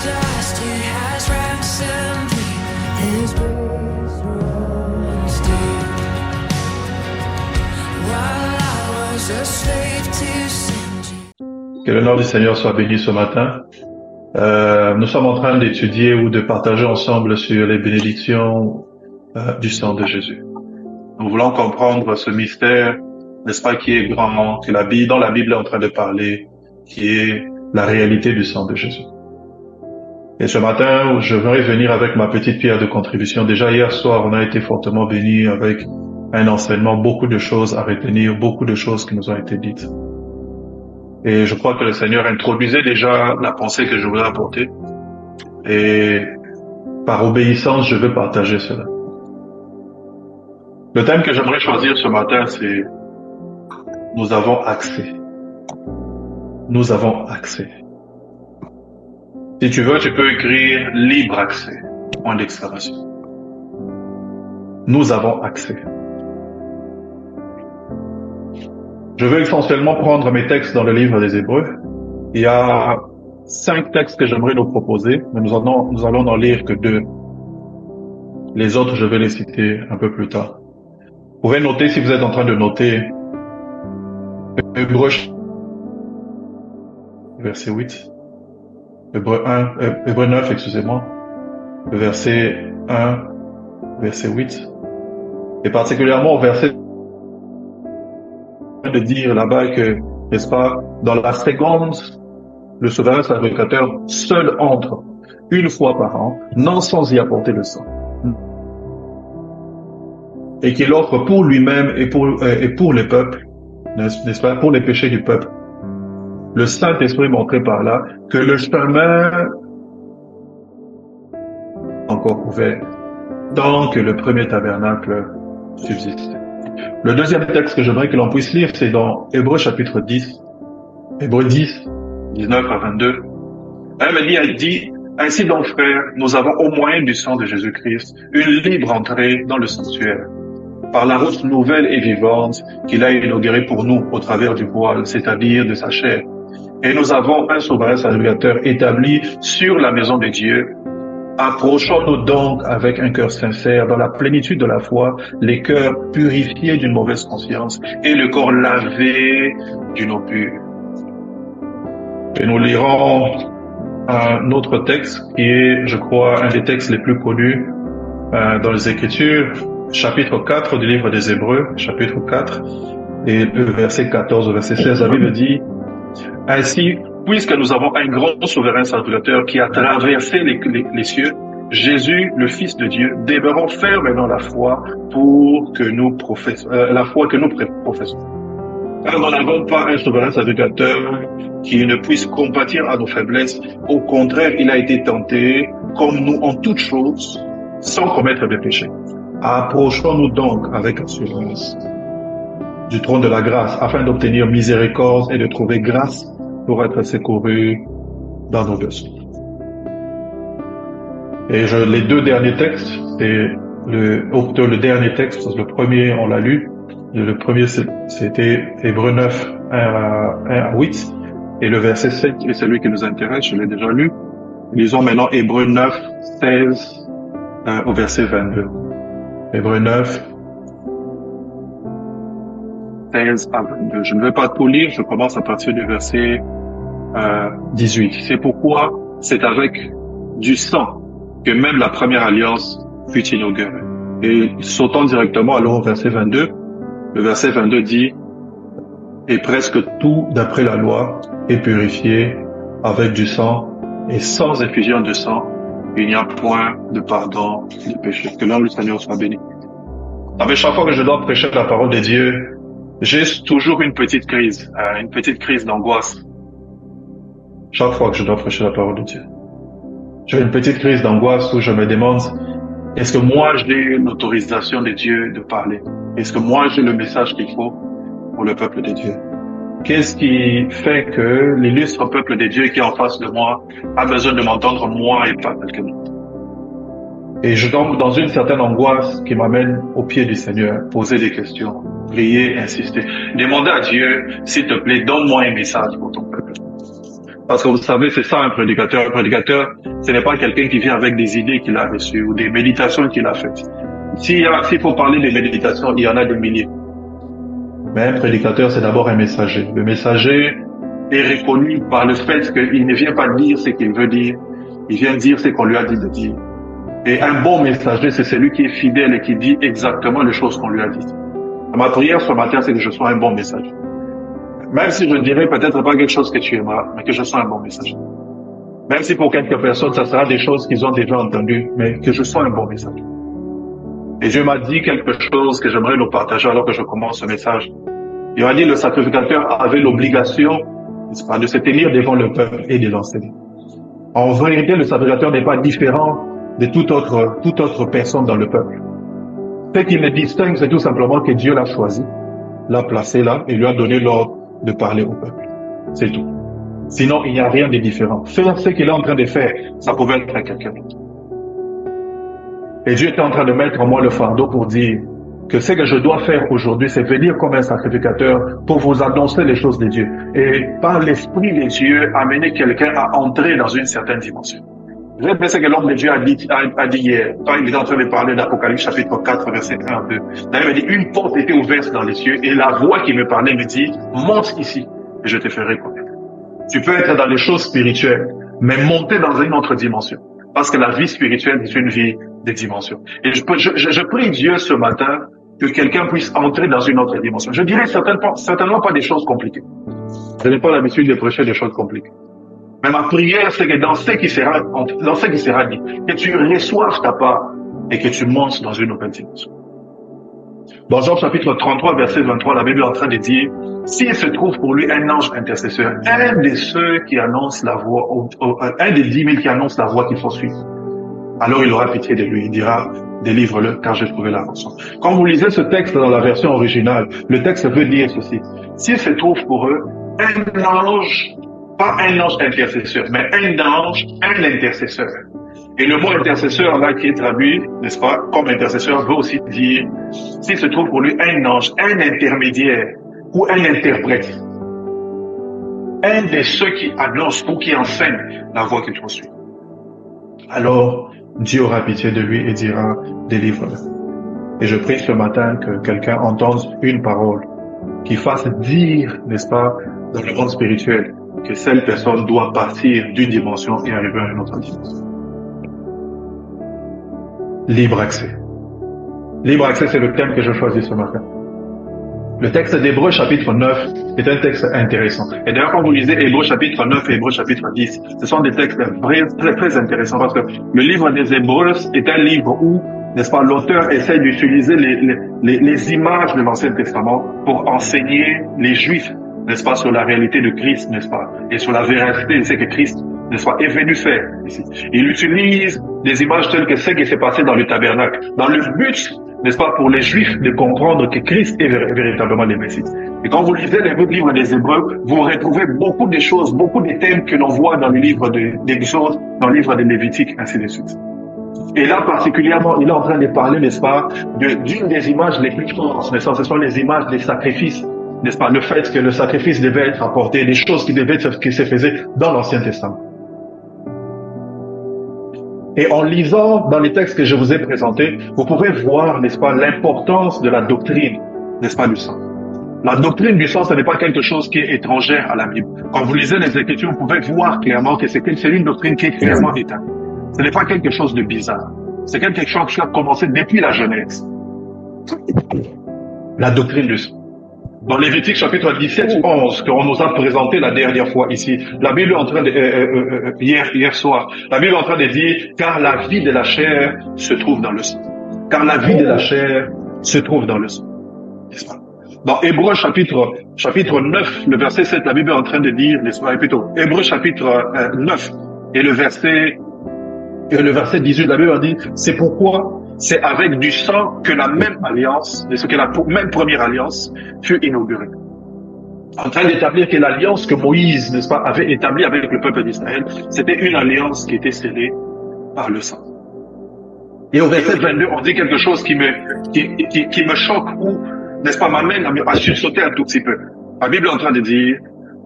dust, He has ransomed me. His grace runs deep. While I was a slave to sin. Que le nom du Seigneur soit béni ce matin. Nous sommes en train d'étudier ou de partager ensemble sur les bénédictions du sang de Jésus. Nous voulons comprendre ce mystère, n'est-ce pas, qui est grand, que dont la Bible est en train de parler, qui est la réalité du sang de Jésus. Et ce matin, je vais venir avec ma petite pierre de contribution. Déjà hier soir, on a été fortement bénis avec un enseignement, beaucoup de choses à retenir, beaucoup de choses qui nous ont été dites. Et je crois que le Seigneur introduisait déjà la pensée que je voulais apporter. Et par obéissance, je veux partager cela. Le thème que j'aimerais choisir ce matin, c'est « Nous avons accès ». Nous avons accès. Si tu veux, tu peux écrire « Libre accès », point d'exclamation. Nous avons accès. Je veux essentiellement prendre mes textes dans le livre des Hébreux. Il y a 5 textes que j'aimerais nous proposer, mais nous allons n'en lire que 2. Les autres, je vais les citer un peu plus tard. Vous pouvez noter, si vous êtes en train de noter, Hébreux, verset 8, Hébreux 9, excusez-moi, le verset 1, verset 8, et particulièrement au verset de dire là-bas que, n'est-ce pas, dans la seconde, le souverain sacrificateur seul entre une fois par an, non sans y apporter le sang. Et qu'il offre pour lui-même et pour les peuples, n'est-ce pas, pour les péchés du peuple. Le Saint-Esprit montrait par là que le chemin encore ouvert tant que le premier tabernacle subsistait. Le deuxième texte que j'aimerais que l'on puisse lire, c'est dans Hébreux chapitre 10, Hébreux 10, 19 à 22. Amélie a dit, « Ainsi donc, frères, nous avons au moyen du sang de Jésus-Christ une libre entrée dans le sanctuaire, par la route nouvelle et vivante qu'il a inaugurée pour nous au travers du voile, c'est-à-dire de sa chair. Et nous avons un souverain sacrificateur établi sur la maison de Dieu. Approchons-nous donc avec un cœur sincère, dans la plénitude de la foi, les cœurs purifiés d'une mauvaise conscience et le corps lavé d'une eau pure. » Et nous lirons un autre texte qui est, je crois, un des textes les plus connus dans les Écritures, chapitre 4 du livre des Hébreux, chapitre 4, et le verset 14 au verset 16, la Bible dit « Ainsi, puisque nous avons un grand souverain sacrificateur qui a traversé les cieux, Jésus, le Fils de Dieu, demeurons fermes dans la foi pour que nous professons, professons. Car nous n'avons pas un souverain sacrificateur qui ne puisse compatir à nos faiblesses. Au contraire, il a été tenté, comme nous en toutes choses, sans commettre de péché. Approchons-nous donc avec assurance du trône de la grâce, afin d'obtenir miséricorde et de trouver grâce pour être secouru dans nos besoins. Et les 2 derniers textes, c'est le dernier texte, le premier on l'a lu, le premier c'était Hébreux 9, 1 à 8, et le verset 7 est celui qui nous intéresse, je l'ai déjà lu. Lisons maintenant Hébreux 9, 16 au verset 22. Hébreux 9, 16 à 22. Je ne vais pas tout lire, je commence à partir du verset 18. C'est pourquoi c'est avec du sang que même la première alliance fut inaugurée. Et sautant directement alors au verset 22, le verset 22 dit « Et presque tout d'après la loi est purifié avec du sang, et sans effusion de sang, il n'y a point de pardon du péché. » Que l'homme du Seigneur soit béni. Mais chaque fois que je dois prêcher la parole de Dieu, j'ai toujours une petite crise d'angoisse. Chaque fois que je dois prêcher la parole de Dieu. J'ai une petite crise d'angoisse où je me demande, est-ce que moi j'ai l'autorisation de Dieu de parler? Est-ce que moi j'ai le message qu'il faut pour le peuple de Dieu? Qu'est-ce qui fait que l'illustre peuple de Dieu qui est en face de moi a besoin de m'entendre moi et pas quelqu'un d'autre? Et je tombe dans une certaine angoisse qui m'amène au pied du Seigneur, poser des questions, prier, insister. Demander à Dieu, s'il te plaît, donne-moi un message pour ton peuple. Parce que vous savez, c'est ça un prédicateur. Un prédicateur, ce n'est pas quelqu'un qui vient avec des idées qu'il a reçues ou des méditations qu'il a faites. S'il faut parler des méditations, il y en a des milliers. Mais un prédicateur, c'est d'abord un messager. Le messager est reconnu par le fait qu'il ne vient pas dire ce qu'il veut dire, il vient dire ce qu'on lui a dit de dire. Et un bon messager, c'est celui qui est fidèle et qui dit exactement les choses qu'on lui a dites. Ma prière ce matin, c'est que je sois un bon messager. Même si je ne dirais peut-être pas quelque chose que tu aimeras, mais que je sois un bon messager. Même si pour quelques personnes, ça sera des choses qu'ils ont déjà entendues, mais que je sois un bon messager. Et Dieu m'a dit quelque chose que j'aimerais nous partager alors que je commence ce message. Il m'a dit que le sacrificateur avait l'obligation, n'est-ce pas, de se tenir devant le peuple et de l'enseigner. En vérité, le sacrificateur n'est pas différent de toute autre personne dans le peuple. Ce qui le distingue, c'est tout simplement que Dieu l'a choisi, l'a placé là et lui a donné l'ordre de parler au peuple. C'est tout. Sinon, il n'y a rien de différent. Faire ce qu'il est en train de faire, ça pouvait être à quelqu'un d'autre. Et Dieu était en train de mettre en moi le fardeau pour dire que ce que je dois faire aujourd'hui, c'est venir comme un sacrificateur pour vous annoncer les choses de Dieu. Et par l'Esprit de Dieu, amener quelqu'un à entrer dans une certaine dimension. Vous savez ce que l'homme de Dieu a dit hier, quand il est en train de parler d'Apocalypse chapitre 4, verset 1 à 2. D'ailleurs, il dit, une porte était ouverte dans les cieux et la voix qui me parlait me dit, monte ici et je te ferai connaître. Tu peux être dans les choses spirituelles, mais monter dans une autre dimension. Parce que la vie spirituelle est une vie de dimension. Et je prie Dieu ce matin que quelqu'un puisse entrer dans une autre dimension. Je dirais certainement pas des choses compliquées. Je n'ai pas l'habitude de prêcher des choses compliquées. Mais ma prière, c'est que dans ce qui sera dit, que tu reçoives ta part et que tu montes dans une nouvelle dimension. Dans Jean chapitre 33, verset 23, la Bible est en train de dire, s'il se trouve pour lui un ange intercesseur, un de ceux qui annoncent la voie, un des 10 000 qui annoncent la voie qu'il faut suivre, alors il aura pitié de lui, il dira, délivre-le, car j'ai trouvé la rançon. Quand vous lisez ce texte dans la version originale, le texte veut dire ceci, s'il se trouve pour eux un ange, pas un ange intercesseur, mais un ange, un intercesseur. Et le mot intercesseur, là, qui est traduit, n'est-ce pas, comme intercesseur, veut aussi dire, s'il se trouve pour lui un ange, un intermédiaire, ou un interprète. Un de ceux qui annoncent ou qui enseignent la voie qu'il faut suivre. Alors, Dieu aura pitié de lui et dira, délivre-le. Et je prie ce matin que quelqu'un entende une parole qui fasse dire, n'est-ce pas, dans le monde spirituel, que cette personne doit partir d'une dimension et arriver à une autre dimension. Libre accès. Libre accès, c'est le thème que je choisis ce matin. Le texte d'Hébreux chapitre 9 est un texte intéressant. Et d'ailleurs, quand vous lisez Hébreux chapitre 9 et Hébreux chapitre 10, ce sont des textes très, très intéressants parce que le livre des Hébreux est un livre où, n'est-ce pas, l'auteur essaie d'utiliser les images de l'Ancien Testament pour enseigner les Juifs, n'est-ce pas, sur la réalité de Christ, n'est-ce pas, et sur la véracité de ce que Christ, n'est-ce pas, est venu faire ici. Il utilise des images telles que ce qui s'est passé dans le tabernacle, dans le but, n'est-ce pas, pour les Juifs de comprendre que Christ est véritablement le Messie. Et quand vous lisez les livres des Hébreux, vous retrouvez beaucoup de choses, beaucoup de thèmes que l'on voit dans le livre d'Exode, dans le livre de Lévitique, ainsi de suite. Et là, particulièrement, il est en train de parler, n'est-ce pas, d'une des images les plus fortes, n'est-ce pas, ce sont les images des sacrifices, n'est-ce pas, le fait que le sacrifice devait être apporté, les choses qui se faisaient dans l'Ancien Testament. Et en lisant dans les textes que je vous ai présentés, vous pouvez voir, n'est-ce pas, l'importance de la doctrine, n'est-ce pas, du sang. La doctrine du sang, ce n'est pas quelque chose qui est étrangère à la Bible. Quand vous lisez les Écritures, vous pouvez voir clairement que c'est une doctrine qui est clairement établie. Ce n'est pas quelque chose de bizarre. C'est quelque chose qui a commencé depuis la Genèse. La doctrine du sang. Dans Lévitique chapitre 17-11, qu'on nous a présenté la dernière fois ici, la Bible est en train de, hier soir, la Bible est en train de dire, car la vie de la chair se trouve dans le sang. Car la vie de la chair se trouve dans le sang. N'est-ce pas? Dans Hébreux chapitre 9, le verset 7, la Bible est en train de dire, n'est-ce pas, plutôt, Hébreux chapitre 9, et le verset 18, la Bible dit, c'est pourquoi c'est avec du sang que la même alliance, que la même première alliance fut inaugurée. En train d'établir que l'alliance que Moïse, n'est-ce pas, avait établie avec le peuple d'Israël, c'était une alliance qui était scellée par le sang. Et au verset 22, on dit quelque chose qui me choque ou, n'est-ce pas, m'amène à sursauter un tout petit peu. La Bible est en train de dire,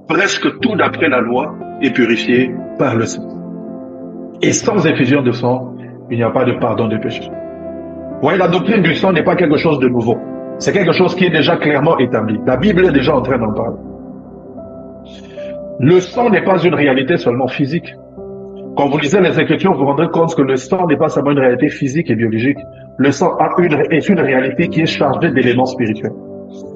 presque tout d'après la loi est purifié par le sang. Et sans effusion de sang, il n'y a pas de pardon des péchés. Vous voyez, la doctrine du sang n'est pas quelque chose de nouveau. C'est quelque chose qui est déjà clairement établi. La Bible est déjà en train d'en parler. Le sang n'est pas une réalité seulement physique. Quand vous lisez les Écritures, vous vous rendrez compte que le sang n'est pas seulement une réalité physique et biologique. Le sang est une réalité qui est chargée d'éléments spirituels.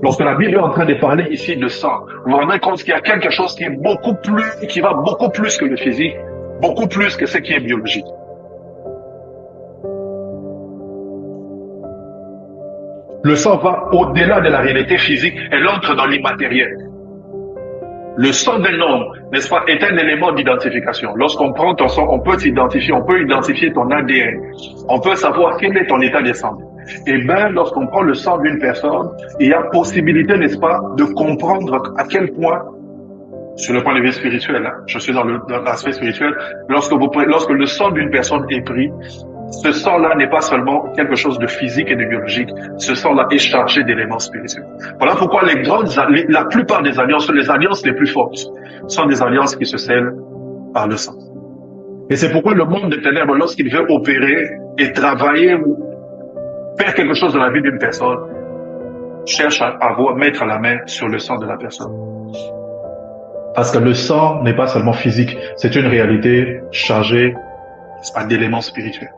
Lorsque la Bible est en train de parler ici de sang, vous vous rendrez compte qu'il y a quelque chose qui va beaucoup plus que le physique, beaucoup plus que ce qui est biologique. Le sang va au-delà de la réalité physique, elle entre dans l'immatériel. Le sang d'un homme, n'est-ce pas, est un élément d'identification. Lorsqu'on prend ton sang, on peut s'identifier, on peut identifier ton ADN. On peut savoir quel est ton état de santé. Et bien, lorsqu'on prend le sang d'une personne, il y a possibilité, n'est-ce pas, de comprendre à quel point, sur le point de vue spirituel, hein, je suis dans l'aspect spirituel, lorsque le sang d'une personne est pris, ce sang-là n'est pas seulement quelque chose de physique et de biologique. Ce sang-là est chargé d'éléments spirituels. Voilà pourquoi la plupart des alliances, les alliances les plus fortes, sont des alliances qui se scellent par le sang. Et c'est pourquoi le monde des ténèbres, lorsqu'il veut opérer et travailler ou faire quelque chose dans la vie d'une personne, cherche à mettre la main sur le sang de la personne. Parce que le sang n'est pas seulement physique, c'est une réalité chargée d'éléments spirituels.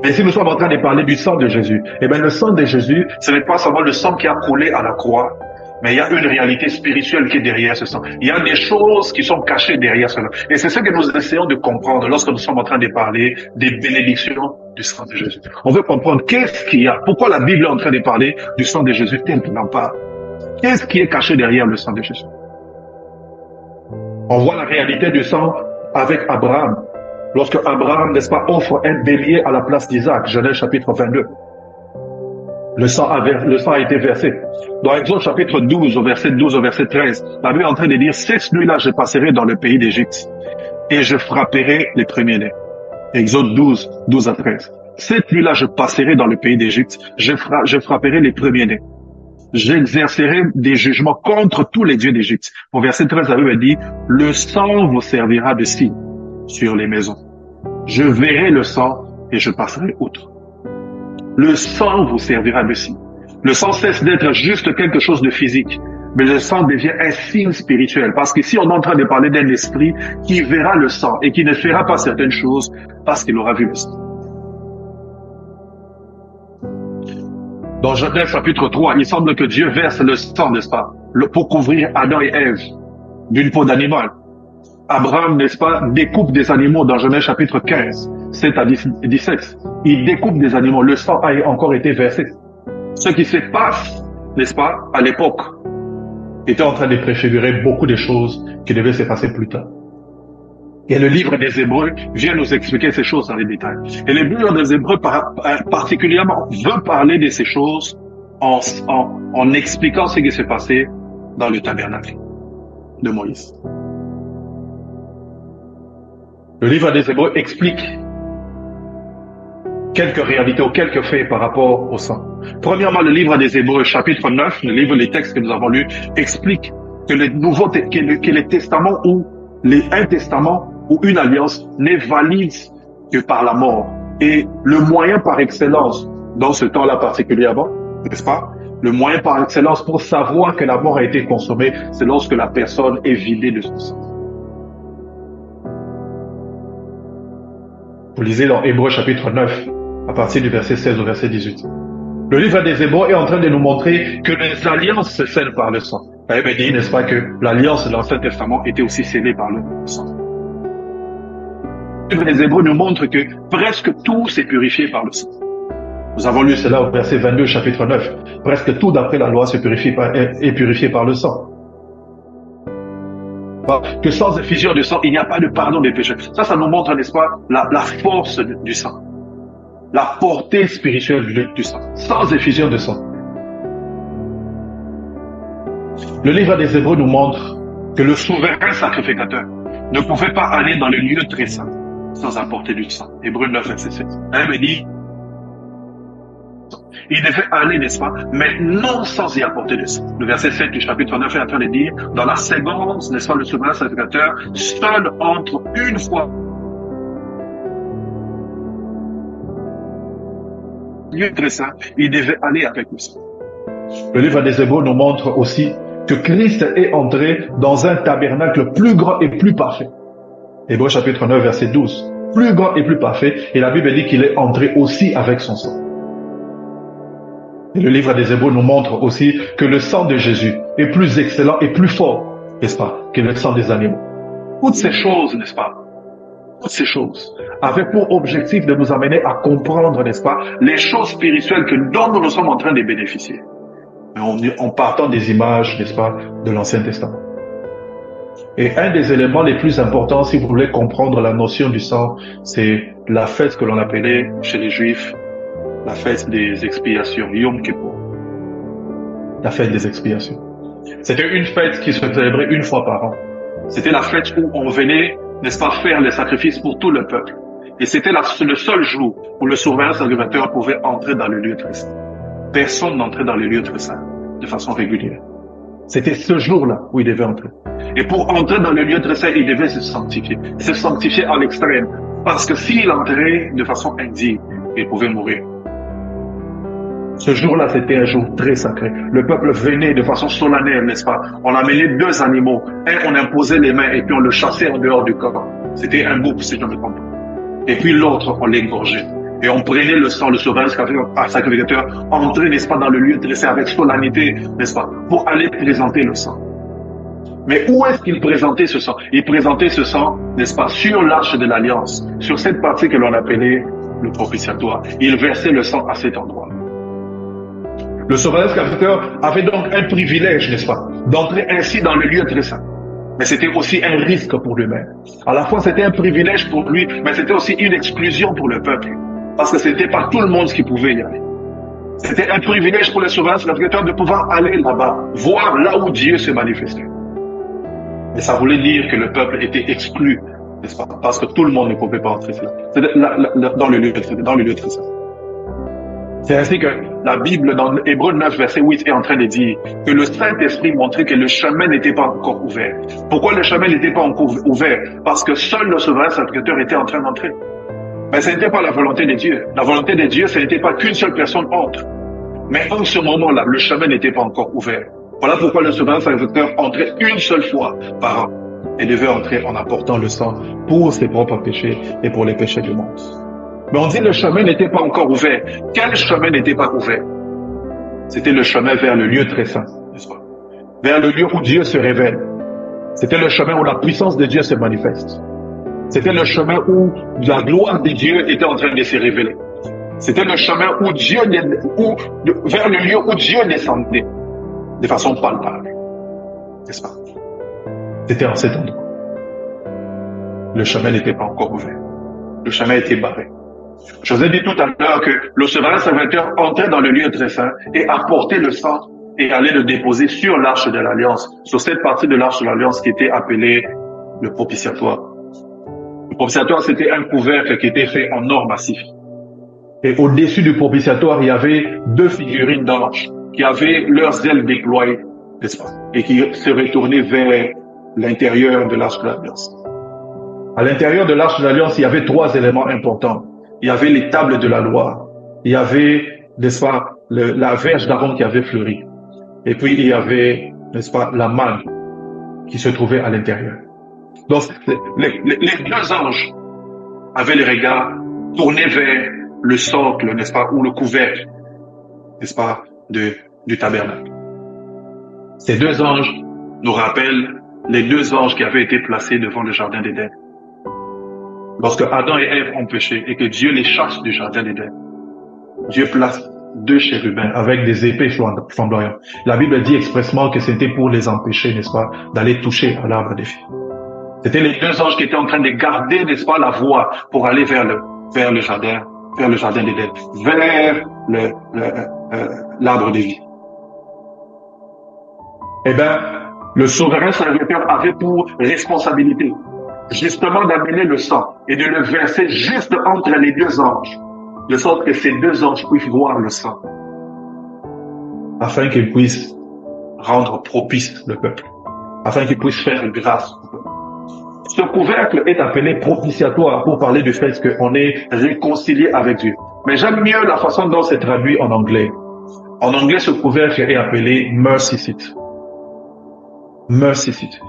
Mais si nous sommes en train de parler du sang de Jésus, eh bien le sang de Jésus, ce n'est pas seulement le sang qui a coulé à la croix, mais il y a une réalité spirituelle qui est derrière ce sang. Il y a des choses qui sont cachées derrière cela. Et c'est ce que nous essayons de comprendre lorsque nous sommes en train de parler des bénédictions du sang de Jésus. On veut comprendre qu'est-ce qu'il y a, pourquoi la Bible est en train de parler du sang de Jésus tel qu'il en parle. Qu'est-ce qui est caché derrière le sang de Jésus? On voit la réalité du sang avec Abraham. Lorsque Abraham, n'est-ce pas, offre un bélier à la place d'Isaac, Genèse chapitre 22. Le sang a été versé. Dans Exode chapitre 12, au verset 12 au verset 13, la Bible est en train de dire, cette nuit-là, je passerai dans le pays d'Égypte et je frapperai les premiers-nés. Exode 12, 12 à 13. Cette nuit-là, je passerai dans le pays d'Égypte, je frapperai les premiers-nés. J'exercerai des jugements contre tous les dieux d'Égypte. Au verset 13, la Bible dit, le sang vous servira de signe sur les maisons. Je verrai le sang et je passerai outre. Le sang vous servira de signe. Le sang cesse d'être juste quelque chose de physique, mais le sang devient un signe spirituel. Parce qu'ici, on est en train de parler d'un esprit qui verra le sang et qui ne fera pas certaines choses parce qu'il aura vu le sang. Dans Genèse chapitre 3, il semble que Dieu verse le sang, n'est-ce pas, pour couvrir Adam et Ève d'une peau d'animal. Abraham, n'est-ce pas, découpe des animaux dans Genèse chapitre 15, 7 à 17. Il découpe des animaux. Le sang a encore été versé. Ce qui se passe, n'est-ce pas, à l'époque, était en train de préfigurer beaucoup de choses qui devaient se passer plus tard. Et le livre des Hébreux vient nous expliquer ces choses dans les détails. Et le livre des Hébreux particulièrement veut parler de ces choses en expliquant ce qui s'est passé dans le tabernacle de Moïse. Le livre des Hébreux explique quelques réalités ou quelques faits par rapport au sang. Premièrement, le livre des Hébreux, chapitre 9, le livre des textes que nous avons lus, explique que les testaments ou un testament ou une alliance n'est valide que par la mort. Et le moyen par excellence, dans ce temps-là particulièrement, n'est-ce pas? Le moyen par excellence pour savoir que la mort a été consommée, c'est lorsque la personne est vidée de son sang. Vous lisez dans Hébreux chapitre 9, à partir du verset 16 au verset 18. Le livre des Hébreux est en train de nous montrer que les alliances se scellent par le sang. La Bible dit, n'est-ce pas, que l'alliance de l'Ancien Testament était aussi scellée par le sang. Le livre des Hébreux nous montre que presque tout s'est purifié par le sang. Nous avons lu cela au verset 22, chapitre 9. Presque tout d'après la loi est purifié par le sang. Que sans effusion de sang, il n'y a pas de pardon des péchés. Ça nous montre, n'est-ce pas, la force du sang. La portée spirituelle du sang. Sans effusion de sang. Le livre des Hébreux nous montre que le souverain sacrificateur ne pouvait pas aller dans le lieu très saint sans apporter du sang. Hébreux 9, verset 7. Elle me dit, Il devait aller, n'est-ce pas, mais non sans y apporter de sang. Le verset 7 du chapitre 9 est en train de dire, dans la seconde, n'est-ce pas, le souverain sacrificateur, seul entre une fois lieu très saint, il devait aller avec le sang. Le livre des Hébreux nous montre aussi que Christ est entré dans un tabernacle plus grand et plus parfait. Hébreux chapitre 9, verset 12. Plus grand et plus parfait, et la Bible dit qu'il est entré aussi avec son sang. Et le livre des Hébreux nous montre aussi que le sang de Jésus est plus excellent et plus fort, n'est-ce pas, que le sang des animaux. Toutes ces choses, n'est-ce pas, toutes ces choses avaient pour objectif de nous amener à comprendre, n'est-ce pas, les choses spirituelles dont nous sommes en train de bénéficier. En partant des images, n'est-ce pas, de l'Ancien Testament. Et un des éléments les plus importants, si vous voulez comprendre la notion du sang, c'est la fête que l'on appelait chez les Juifs la fête des expiations, Yom Kippur. La fête des expiations. C'était une fête qui se célébrait une fois par an. C'était la fête où on venait, n'est-ce pas, faire les sacrifices pour tout le peuple. Et c'était le seul jour où le souverain sacrificateur pouvait entrer dans le lieu très saint. Personne n'entrait dans le lieu très saint de façon régulière. C'était ce jour-là où il devait entrer. Et pour entrer dans le lieu très saint, il devait se sanctifier à l'extrême. Parce que s'il entrait de façon indigne, il pouvait mourir. Ce jour-là, c'était un jour très sacré. Le peuple venait de façon solennelle, n'est-ce pas? On amenait 2 animaux. Un, on imposait les mains et puis on le chassait en dehors du corps. C'était un bouc, si je ne me trompe pas. Et puis l'autre, on l'égorgeait. Et on prenait le sang, le souverain sacrificateur, entrait, n'est-ce pas, dans le lieu très saint avec solennité, n'est-ce pas, pour aller présenter le sang. Mais où est-ce qu'il présentait ce sang? Il présentait ce sang, n'est-ce pas, sur l'arche de l'Alliance, sur cette partie que l'on appelait le propitiatoire. Il versait le sang à cet endroit. Le souverain sacrificateur avait donc un privilège, n'est-ce pas, d'entrer ainsi dans le lieu très saint. Mais c'était aussi un risque pour lui-même. À la fois, c'était un privilège pour lui, mais c'était aussi une exclusion pour le peuple. Parce que c'était pas tout le monde qui pouvait y aller. C'était un privilège pour le souverain sacrificateur de pouvoir aller là-bas, voir là où Dieu se manifestait. Mais ça voulait dire que le peuple était exclu, n'est-ce pas, parce que tout le monde ne pouvait pas entrer dans le lieu très saint. C'est ainsi que la Bible, dans Hébreux 9, verset 8, est en train de dire que le Saint-Esprit montrait que le chemin n'était pas encore ouvert. Pourquoi le chemin n'était pas encore ouvert? Parce que seul le souverain sacrificateur était en train d'entrer. Mais ce n'était pas la volonté de Dieu. La volonté de Dieu, ce n'était pas qu'une seule personne entre. Mais en ce moment-là, le chemin n'était pas encore ouvert. Voilà pourquoi le souverain sacrificateur entrait une seule fois par an et devait entrer en apportant le sang pour ses propres péchés et pour les péchés du monde. Mais on dit que le chemin n'était pas encore ouvert. Quel chemin n'était pas ouvert? C'était le chemin vers le lieu très saint, n'est-ce pas? Vers le lieu où Dieu se révèle. C'était le chemin où la puissance de Dieu se manifeste. C'était le chemin où la gloire de Dieu était en train de se révéler. C'était le chemin où vers le lieu où Dieu descendait de façon palpable, n'est-ce pas? C'était en cet endroit. Le chemin n'était pas encore ouvert. Le chemin était barré. Je vous ai dit tout à l'heure que le souverain sacrificateur entrait dans le lieu très saint et apportait le sang et allait le déposer sur l'arche de l'Alliance, sur cette partie de l'arche de l'Alliance qui était appelée le propitiatoire. Le propitiatoire, c'était un couvercle qui était fait en or massif. Et au-dessus du propitiatoire, il y avait 2 figurines d'anges qui avaient leurs ailes déployées, n'est-ce pas, et qui se retournaient vers l'intérieur de l'arche de l'Alliance. À l'intérieur de l'arche de l'Alliance, il y avait 3 éléments importants. Il y avait les tables de la loi. Il y avait, n'est-ce pas, la verge d'Aaron qui avait fleuri. Et puis, il y avait, n'est-ce pas, la manne qui se trouvait à l'intérieur. Donc, les 2 anges avaient les regards tournés vers le socle, n'est-ce pas, ou le couvercle, n'est-ce pas, du tabernacle. Ces 2 anges nous rappellent les 2 anges qui avaient été placés devant le jardin d'Éden. Lorsque Adam et Ève ont péché et que Dieu les chasse du jardin d'Éden, Dieu place 2 chérubins avec des épées flamboyantes. La Bible dit expressément que c'était pour les empêcher, n'est-ce pas, d'aller toucher à l'arbre des vies. C'était les 2 anges qui étaient en train de garder, n'est-ce pas, la voie pour aller vers le jardin d'Éden, vers l'arbre des vies. Eh bien, le souverain sacrificateur avait pour responsabilité justement d'amener le sang et de le verser juste entre les 2 anges de sorte que ces deux anges puissent voir le sang, afin qu'ils puissent rendre propice le peuple, afin qu'ils puissent faire grâce au peuple. Ce couvercle est appelé propitiatoire pour parler du fait qu'on est réconcilié avec Dieu. Mais j'aime mieux la façon dont c'est traduit en anglais. En anglais, ce couvercle est appelé mercy seat. Mercy seat.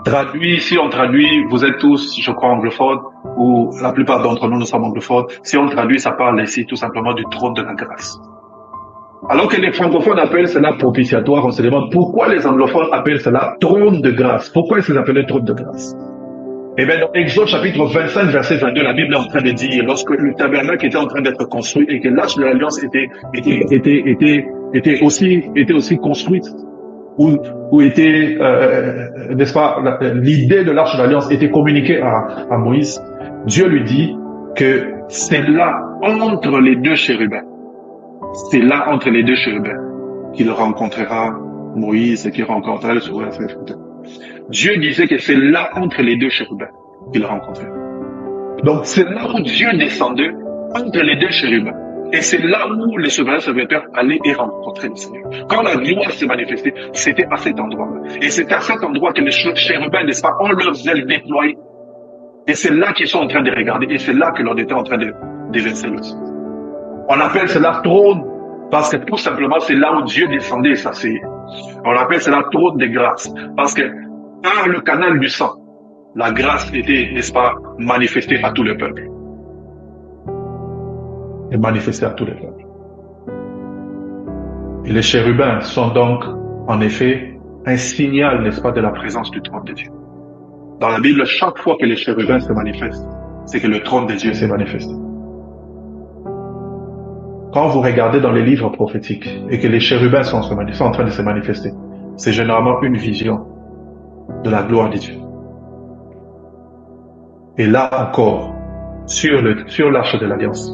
Traduit, si on traduit, vous êtes tous, je crois, anglophones, ou la plupart d'entre nous sommes anglophones. Si on traduit, ça parle ici tout simplement du trône de la grâce. Alors que les francophones appellent cela propitiatoire, on se demande pourquoi les anglophones appellent cela trône de grâce. Pourquoi est-ce qu'ils appellent trône de grâce? Eh bien, dans Exode chapitre 25, verset 22, la Bible est en train de dire, lorsque le tabernacle était en train d'être construit et que l'arche de l'alliance était aussi construite, où était, n'est-ce pas, l'idée de l'arche de l'alliance était communiquée à Moïse, Dieu lui dit que c'est là, entre les deux chérubins, c'est là, entre les deux chérubins, qu'il rencontrera Moïse et qu'il rencontrera le souverain. Dieu disait que c'est là, entre les deux chérubins, qu'il rencontrait. Donc, c'est là où Dieu descendait, entre les deux chérubins. Et c'est là où les souverains serviteurs allaient et rencontraient le Seigneur. Quand la gloire s'est manifestée, c'était à cet endroit-là. Et c'est à cet endroit que les chérubins, n'est-ce pas, ont leurs ailes déployées. Et c'est là qu'ils sont en train de regarder. Et c'est là que l'on était en train de déverser le sang. On appelle cela trône, parce que tout simplement, c'est là où Dieu descendait et s'asseyait. On appelle cela trône de grâce, parce que par le canal du sang, la grâce était, n'est-ce pas, manifestée à tout le peuple. Et manifestée à tout le peuple. Et les chérubins sont donc, en effet, un signal, n'est-ce pas, de la présence du trône de Dieu. Dans la Bible, chaque fois que les chérubins se manifestent, c'est que le trône de Dieu s'est manifesté. Quand vous regardez dans les livres prophétiques et que les chérubins sont en train de se manifester, c'est généralement une vision de la gloire de Dieu. Et là encore, sur l'arche de l'alliance,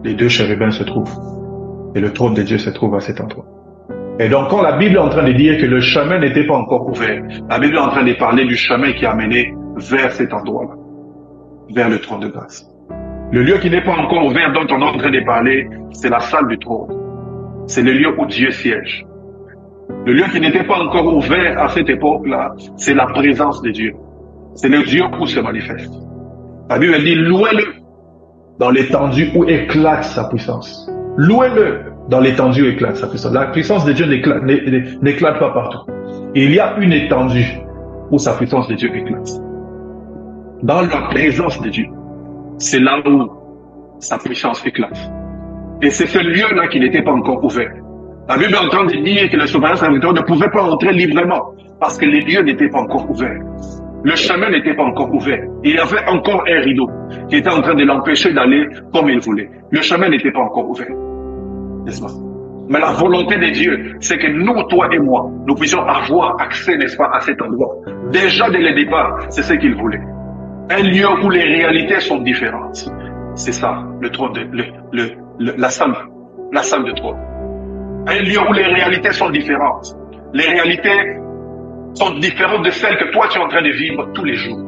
les deux chérubins se trouvent. Et le trône de Dieu se trouve à cet endroit. Et donc, quand la Bible est en train de dire que le chemin n'était pas encore ouvert, la Bible est en train de parler du chemin qui a mené vers cet endroit-là, vers le trône de grâce. Le lieu qui n'est pas encore ouvert, dont on est en train de parler, c'est la salle du trône. C'est le lieu où Dieu siège. Le lieu qui n'était pas encore ouvert à cette époque-là, c'est la présence de Dieu. C'est le Dieu où se manifeste. La Bible dit, louez-le dans l'étendue où éclate sa puissance. Louez-le dans l'étendue où éclate sa puissance. La puissance de Dieu n'éclate pas partout. Il y a une étendue où sa puissance de Dieu éclate. Dans la présence de Dieu, c'est là où sa puissance éclate. Et c'est ce lieu-là qui n'était pas encore ouvert. La Bible est en train de dire que les souverains serviteurs ne pouvaient pas entrer librement parce que les lieux n'étaient pas encore ouverts. Le chemin n'était pas encore ouvert. Il y avait encore un rideau qui était en train de l'empêcher d'aller comme il voulait. Le chemin n'était pas encore ouvert. N'est-ce pas? Mais la volonté de Dieu, c'est que nous, toi et moi, nous puissions avoir accès, n'est-ce pas, à cet endroit. Déjà dès le départ, c'est ce qu'il voulait. Un lieu où les réalités sont différentes. C'est ça, le trône la salle de trône. Un lieu où les réalités sont différentes. Les réalités sont différentes de celles que toi tu es en train de vivre tous les jours.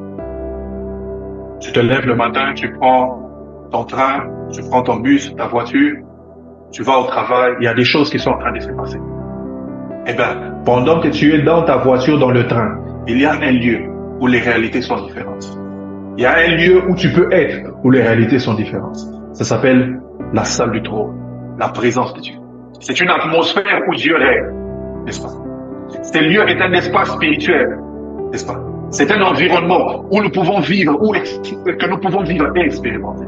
Tu te lèves le matin, tu prends ton train, tu prends ton bus, ta voiture, tu vas au travail, il y a des choses qui sont en train de se passer. Eh bien, pendant que tu es dans ta voiture, dans le train, il y a un lieu où les réalités sont différentes. Il y a un lieu où tu peux être, où les réalités sont différentes. Ça s'appelle la salle du trône, la présence de Dieu. C'est une atmosphère où Dieu règne, n'est-ce pas? Ce lieu est un espace spirituel, n'est-ce pas? C'est un environnement où nous pouvons vivre, que nous pouvons vivre et expérimenter.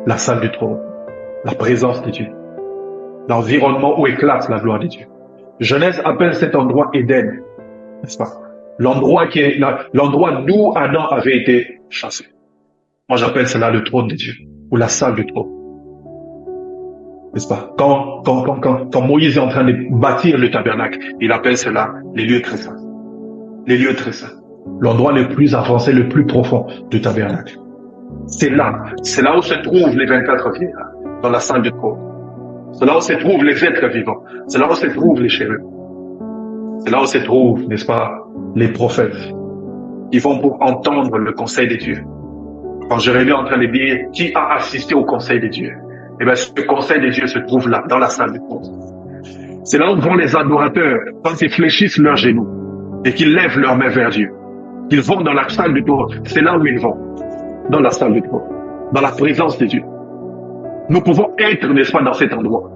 La salle du trône, la présence de Dieu, l'environnement où éclate la gloire de Dieu. Genèse appelle cet endroit Éden, n'est-ce pas? L'endroit d'où Adam avait été chassé. Moi, j'appelle cela le trône de Dieu, ou la salle du trône. N'est-ce pas? Quand Moïse est en train de bâtir le tabernacle, il appelle cela les lieux très saints. Les lieux très saints. L'endroit le plus avancé, le plus profond du tabernacle. C'est là où se trouvent les 24 vieillards, dans la salle du trône. C'est là où se trouvent les êtres vivants. C'est là où se trouvent les chérubins. C'est là où se trouvent, n'est-ce pas, les prophètes, ils vont pour entendre le conseil des dieux. Quand Jérémie est en train de dire qui a assisté au conseil des dieux, eh bien, ce conseil des dieux se trouve là, dans la salle du trône. C'est là où vont les adorateurs, quand ils fléchissent leurs genoux et qu'ils lèvent leurs mains vers Dieu. Ils vont dans la salle du trône. C'est là où ils vont, dans la salle du trône, dans la présence de Dieu. Nous pouvons être, n'est-ce pas, dans cet endroit.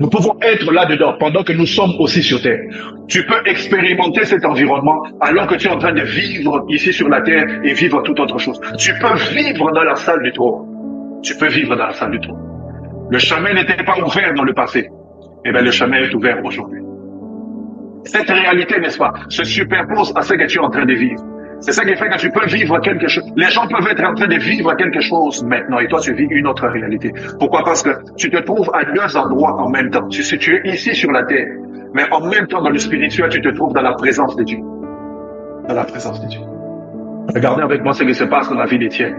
Nous pouvons être là-dedans pendant que nous sommes aussi sur terre. Tu peux expérimenter cet environnement alors que tu es en train de vivre ici sur la terre et vivre toute autre chose. Tu peux vivre dans la salle du trône. Tu peux vivre dans la salle du trône. Le chemin n'était pas ouvert dans le passé. Eh bien, le chemin est ouvert aujourd'hui. Cette réalité, n'est-ce pas, se superpose à ce que tu es en train de vivre. C'est ça qui fait que tu peux vivre quelque chose. Les gens peuvent être en train de vivre quelque chose maintenant et toi, tu vis une autre réalité. Pourquoi? Parce que tu te trouves à deux endroits en même temps. Tu es ici sur la terre, mais en même temps, dans le spirituel, tu te trouves dans la présence de Dieu. Dans la présence de Dieu. Regardez avec moi ce qui se passe dans la vie d'Étienne.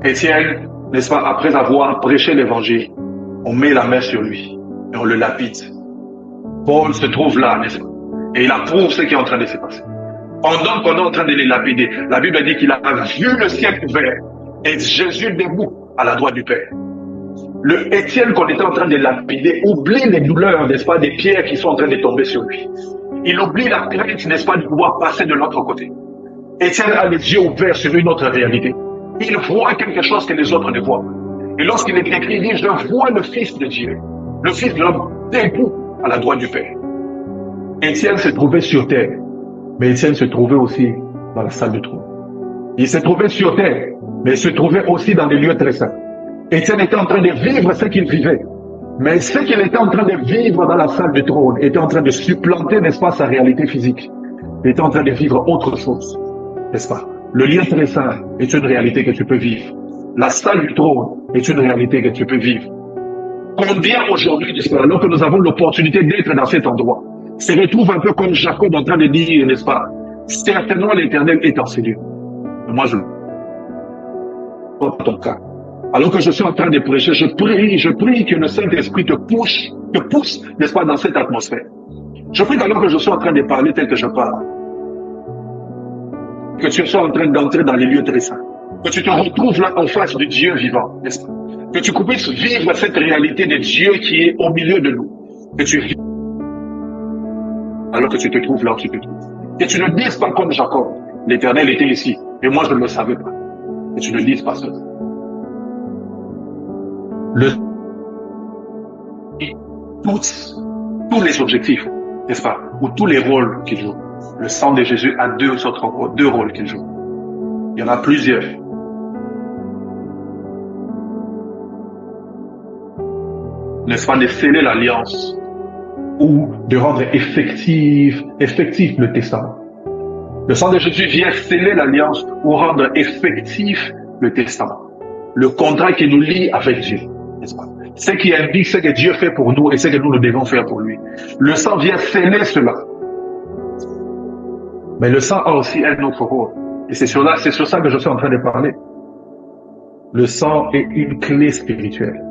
Étienne, n'est-ce pas, après avoir prêché l'évangile, on met la main sur lui et on le lapide. Paul se trouve là, n'est-ce pas? Et il approuve ce qui est en train de se passer. Pendant qu'on est en train de les lapider, la Bible dit qu'il a vu le ciel ouvert et Jésus debout à la droite du Père. Le Étienne qu'on était en train de lapider oublie les douleurs, n'est-ce pas, des pierres qui sont en train de tomber sur lui. Il oublie la crainte, n'est-ce pas, de pouvoir passer de l'autre côté. Étienne a les yeux ouverts sur une autre réalité. Il voit quelque chose que les autres ne voient pas. Et lorsqu'il est écrit, il dit, je vois le Fils de Dieu, le Fils de l'homme, debout à la droite du Père. Étienne se trouvait sur terre, mais Étienne se trouvait aussi dans la salle de trône. Il se trouvait sur terre, mais il se trouvait aussi dans des lieux très saints. Étienne était en train de vivre ce qu'il vivait, mais ce qu'il était en train de vivre dans la salle du trône était en train de supplanter, n'est-ce pas, sa réalité physique. Il était en train de vivre autre chose, n'est-ce pas? Le lieu très saint est une réalité que tu peux vivre. La salle du trône est une réalité que tu peux vivre. Combien aujourd'hui, n'est-ce pas, alors que nous avons l'opportunité d'être dans cet endroit, se retrouve un peu comme Jacob en train de dire, n'est-ce pas, certainement l'Éternel est en ces lieux. Moi, je pas ton cas. Alors que je suis en train de prêcher, je prie que le Saint-Esprit te pousse, n'est-ce pas, dans cette atmosphère. Je prie alors que je suis en train de parler tel que je parle, que tu sois en train d'entrer dans les lieux très saints, que tu te retrouves là en face de Dieu vivant, n'est-ce pas? Que tu puisses vivre cette réalité de Dieu qui est au milieu de nous. Que tu vis alors que tu te trouves là où tu te trouves. Que tu ne dises pas comme Jacob, l'Éternel était ici, et moi je ne le savais pas. Que tu ne dises pas ça. Tous les objectifs, n'est-ce pas, ou tous les rôles qu'il joue. Le sang de Jésus a deux rôles qu'il joue. Il y en a plusieurs. N'est-ce pas, de sceller l'alliance ou de rendre effectif le testament. Le sang de Jésus vient sceller l'alliance ou rendre effectif le testament. Le contrat qui nous lie avec Dieu, n'est-ce pas? Ce qui indique ce que Dieu fait pour nous et ce que nous devons faire pour lui. Le sang vient sceller cela. Mais le sang a aussi un autre rôle. Et c'est sur ça que je suis en train de parler. Le sang est une clé spirituelle.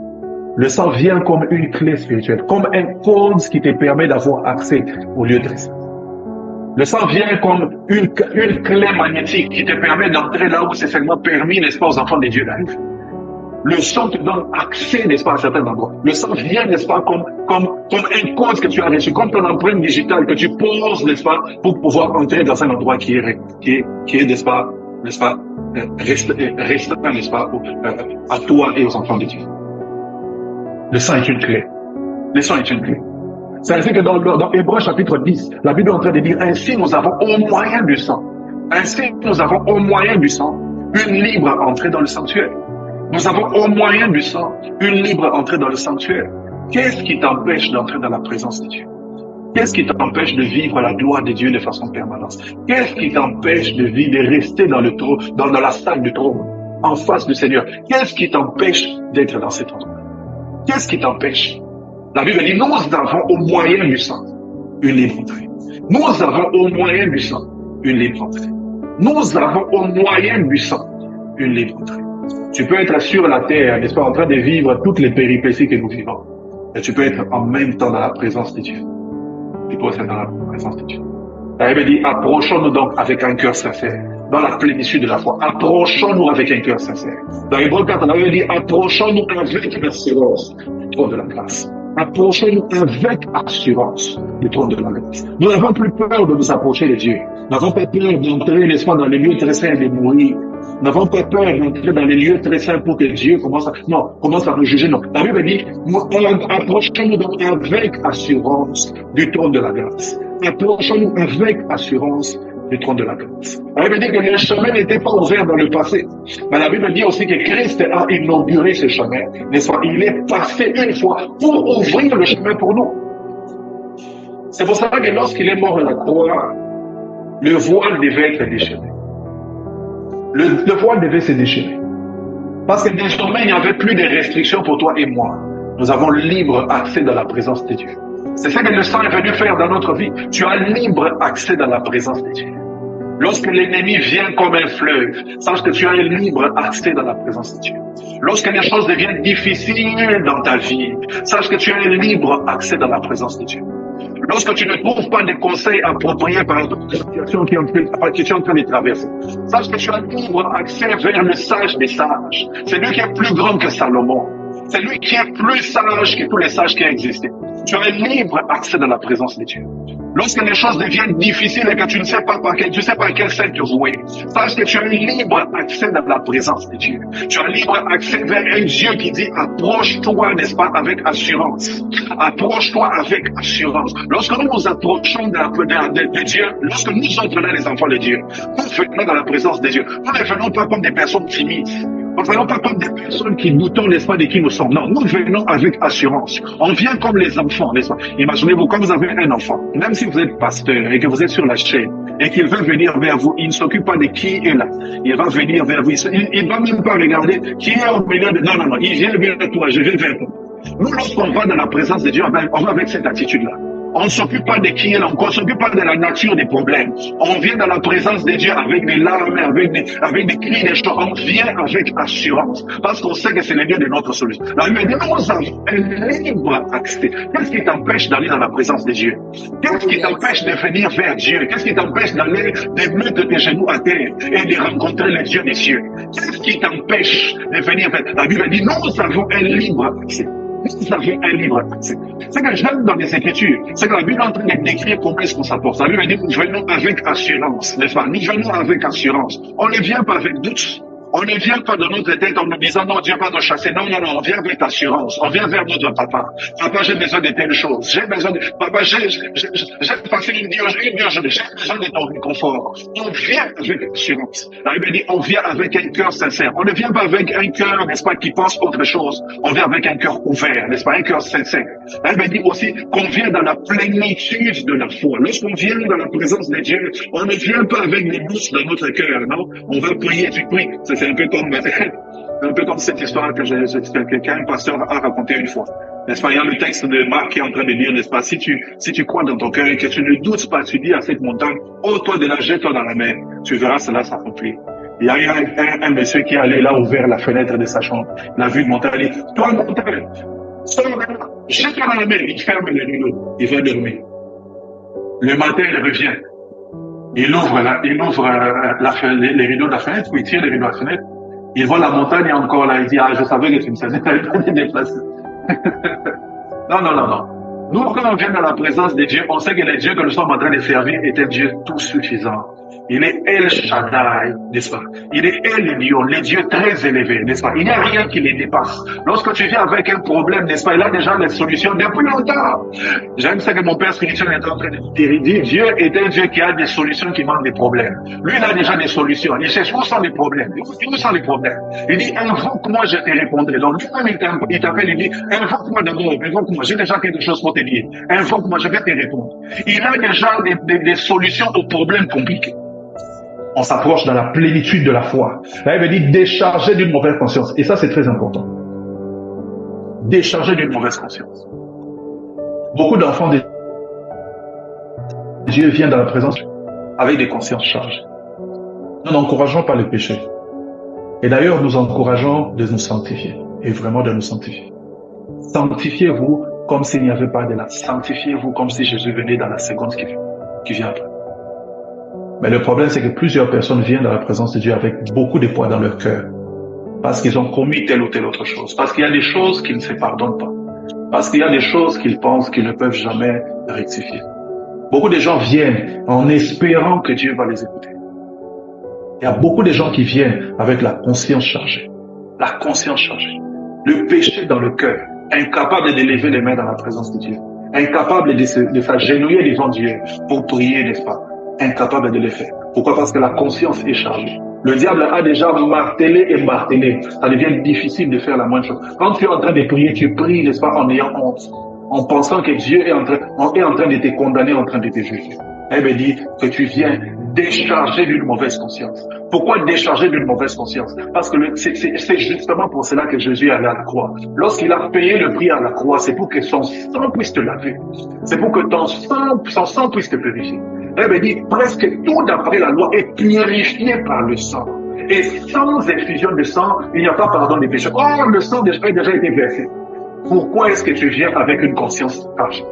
Le sang vient comme une clé spirituelle, comme un code qui te permet d'avoir accès au lieu très saint. Le sang vient comme une clé magnétique qui te permet d'entrer là où c'est seulement permis, n'est-ce pas, aux enfants de Dieu d'arriver. Le sang te donne accès, n'est-ce pas, à certains endroits. Le sang vient, n'est-ce pas, comme un code que tu as reçu, comme ton empreinte digitale que tu poses, n'est-ce pas, pour pouvoir entrer dans un endroit qui est, n'est-ce pas, restreint, n'est-ce pas, à toi et aux enfants de Dieu. Le sang est une clé. Le sang est une clé. C'est ainsi que dans Hébreux chapitre 10, la Bible est en train de dire, ainsi nous avons au moyen du sang, une libre entrée dans le sanctuaire. Nous avons au moyen du sang une libre entrée dans le sanctuaire. Qu'est-ce qui t'empêche d'entrer dans la présence de Dieu? Qu'est-ce qui t'empêche de vivre la gloire de Dieu de façon permanente? Qu'est-ce qui t'empêche de rester dans le trône, dans la salle du trône, en face du Seigneur? Qu'est-ce qui t'empêche d'être dans cet endroit? Qu'est-ce qui t'empêche? La Bible dit, nous avons au moyen du sang une libre entrée. Nous avons au moyen du sang une libre entrée. Nous avons au moyen du sang une libre entrée. Tu peux être sur la terre, n'est-ce pas, en train de vivre toutes les péripéties que nous vivons. Et tu peux être en même temps dans la présence de Dieu. Tu peux être dans la présence de Dieu. La Bible dit, approchons-nous donc avec un cœur sincère, dans la plénitude de la foi. Approchons-nous avec un cœur sincère. Dans Hébreux 4, la Bible dit, approchons-nous avec assurance du trône de la grâce. Approchons-nous avec assurance du trône de la grâce. Nous n'avons plus peur de nous approcher de Dieu. Nous n'avons pas peur d'entrer, n'est-ce pas, dans les lieux très saints et de mourir. Nous n'avons pas peur d'entrer dans les lieux très saints pour que Dieu commence à nous juger. Non. La Bible dit, approchons-nous donc avec assurance du trône de la grâce. Approchons-nous avec assurance du trône de la grâce. La Bible dit que les chemins n'étaient pas ouverts dans le passé. Mais la Bible dit aussi que Christ a inauguré ce chemin. N'est-ce pas? Il est passé une fois pour ouvrir le chemin pour nous. C'est pour ça que lorsqu'il est mort à la croix, le voile devait être déchiré. Le voile devait se déchirer. Parce que désormais, il n'y avait plus de restrictions pour toi et moi. Nous avons libre accès dans la présence de Dieu. C'est ça que le sang est venu faire dans notre vie. Tu as libre accès dans la présence de Dieu. Lorsque l'ennemi vient comme un fleuve, sache que tu as libre accès dans la présence de Dieu. Lorsque les choses deviennent difficiles dans ta vie, sache que tu as libre accès dans la présence de Dieu. Lorsque tu ne trouves pas de conseils appropriés par la situation que tu es en train de traverser, sache que tu as libre accès vers le sage des sages. C'est lui qui est plus grand que Salomon. C'est lui qui est plus sage que tous les sages qui ont existé. Tu as libre accès dans la présence de Dieu. Lorsque les choses deviennent difficiles et que tu ne sais pas par quel sein te vouer, sache que tu as libre accès dans la présence de Dieu. Tu as libre accès vers un Dieu qui dit approche-toi, n'est-ce pas, avec assurance. Approche-toi avec assurance. Lorsque nous nous approchons de Dieu, lorsque nous entrons là, les enfants de Dieu, nous venons dans la présence de Dieu. Nous ne venons pas comme des personnes timides. Nous ne venons pas comme des personnes qui doutons, n'est-ce pas, de qui nous sommes. Non, nous venons avec assurance. On vient comme les enfants, n'est-ce pas? Imaginez-vous, quand vous avez un enfant, même si vous êtes pasteur et que vous êtes sur la chaîne, et qu'il veut venir vers vous, il ne s'occupe pas de qui est là. Il va venir vers vous. Il ne va même pas regarder qui est au milieu de... Non, il vient vers toi, je vais vers toi. Nous, lorsqu'on va dans la présence de Dieu, on va avec cette attitude-là. On ne s'occupe pas de qui est là, on ne s'occupe pas de la nature des problèmes. On vient dans la présence de Dieu avec des larmes, avec des cris, des choses. On vient avec assurance. Parce qu'on sait que c'est le Dieu de notre solution. La Bible dit, nous avons un libre accès. Qu'est-ce qui t'empêche d'aller dans la présence de Dieu? Qu'est-ce qui t'empêche de venir vers Dieu? Qu'est-ce qui t'empêche d'aller, de mettre tes genoux à terre et de rencontrer le Dieu des cieux? Qu'est-ce qui t'empêche de venir vers... La Bible dit, nous avons un libre accès. Nous avons un libre accès. C'est que j'aime dans les Écritures, c'est que la Bible est en train de décrire comment est-ce qu'on s'apporte. La Bible dit, nous venons avec assurance, n'est-ce pas? Nous venons avec assurance. On ne vient pas avec doute. On ne vient pas dans notre tête en nous disant non, Dieu va nous chasser. Non, on vient avec assurance. On vient vers notre papa. Papa, j'ai besoin de telles choses. J'ai besoin de... Papa, j'ai passé une nuit, j'ai besoin de ton réconfort. On vient avec assurance. La Bible dit, on vient avec un cœur sincère. On ne vient pas avec un cœur, n'est-ce pas, qui pense autre chose. On vient avec un cœur ouvert, n'est-ce pas, un cœur sincère. La Bible dit aussi qu'on vient dans la plénitude de la foi. Lorsqu'on vient dans la présence de Dieu, on ne vient pas avec des doutes dans notre cœur, non? On va prier, tu pries. C'est un peu comme cette histoire qu'un pasteur a raconté une fois. N'est-ce pas? Il y a le texte de Marc qui est en train de dire, n'est-ce pas? Si tu crois dans ton cœur et que tu ne doutes pas, tu dis à cette montagne, ôte-toi de là, jette-toi dans la mer. Tu verras cela s'accomplir. Il y a eu un monsieur qui est allé là, ouvert la fenêtre de sa chambre. Il a vu une montagne, il dit, toi, montagne, sors de là, jette-toi dans la mer. Il ferme le rideau. Il va dormir. Le matin, il revient. Il ouvre les rideaux de la fenêtre, puis il tire les rideaux de la fenêtre. Il voit la montagne encore là. Il dit, je savais que tu me savais, tu allais pas te déplacer. Non. Nous, quand on vient dans la présence de Dieu, on sait que le Dieu que nous sommes en train de servir est un Dieu tout suffisant. Il est El Shaddai, n'est-ce pas? Il est El Elyon, le Dieu très élevé, n'est-ce pas? Il n'y a rien qui les dépasse. Lorsque tu viens avec un problème, n'est-ce pas? Il a déjà les solutions depuis longtemps. J'aime ça que mon père spirituel est en train de dire. Dieu est un Dieu qui a des solutions qui manquent des problèmes. Lui, il a déjà des solutions. Il cherche où sont les problèmes? Où sont les problèmes? Il dit, invoque-moi, je te répondrai. Donc, lui-même, il t'appelle, il dit, invoque-moi d'abord, invoque-moi. J'ai déjà quelque chose pour te dire. Invoque-moi, je vais te répondre. Il a déjà des solutions aux problèmes compliqués. On s'approche dans la plénitude de la foi. Là, il veut dire décharger d'une mauvaise conscience. Et ça, c'est très important. Décharger d'une mauvaise conscience. Beaucoup d'enfants de Dieu viennent dans la présence avec des consciences chargées. Nous n'encourageons pas le péché. Et d'ailleurs, nous encourageons de nous sanctifier. Et vraiment de nous sanctifier. Sanctifiez-vous comme s'il n'y avait pas de là. Sanctifiez-vous comme si Jésus venait dans la seconde qui vient après. Mais le problème, c'est que plusieurs personnes viennent dans la présence de Dieu avec beaucoup de poids dans leur cœur. Parce qu'ils ont commis telle ou telle autre chose. Parce qu'il y a des choses qu'ils ne se pardonnent pas. Parce qu'il y a des choses qu'ils pensent qu'ils ne peuvent jamais rectifier. Beaucoup de gens viennent en espérant que Dieu va les écouter. Il y a beaucoup de gens qui viennent avec la conscience chargée. La conscience chargée. Le péché dans le cœur. Incapables de lever les mains dans la présence de Dieu. Incapables de s'agenouiller devant Dieu pour prier, n'est-ce pas? Incapables de le faire. Pourquoi? Parce que la conscience est chargée. Le diable a déjà martelé et martelé. Ça devient difficile de faire la moindre chose. Quand tu es en train de prier, tu pries, n'est-ce pas, en ayant honte. En pensant que Dieu est en train de te condamner, en train de te juger. Elle me dit que tu viens décharger d'une mauvaise conscience. Pourquoi décharger d'une mauvaise conscience? Parce que c'est justement pour cela que Jésus est allé à la croix. Lorsqu'il a payé le prix à la croix, c'est pour que son sang puisse te laver. C'est pour que son sang puisse te purifier. Elle me dit, presque tout d'après la loi est purifié par le sang. Et sans effusion de sang, il n'y a pas pardon des péchés. Or, le sang a déjà été versé. Pourquoi est-ce que tu viens avec une conscience chargée?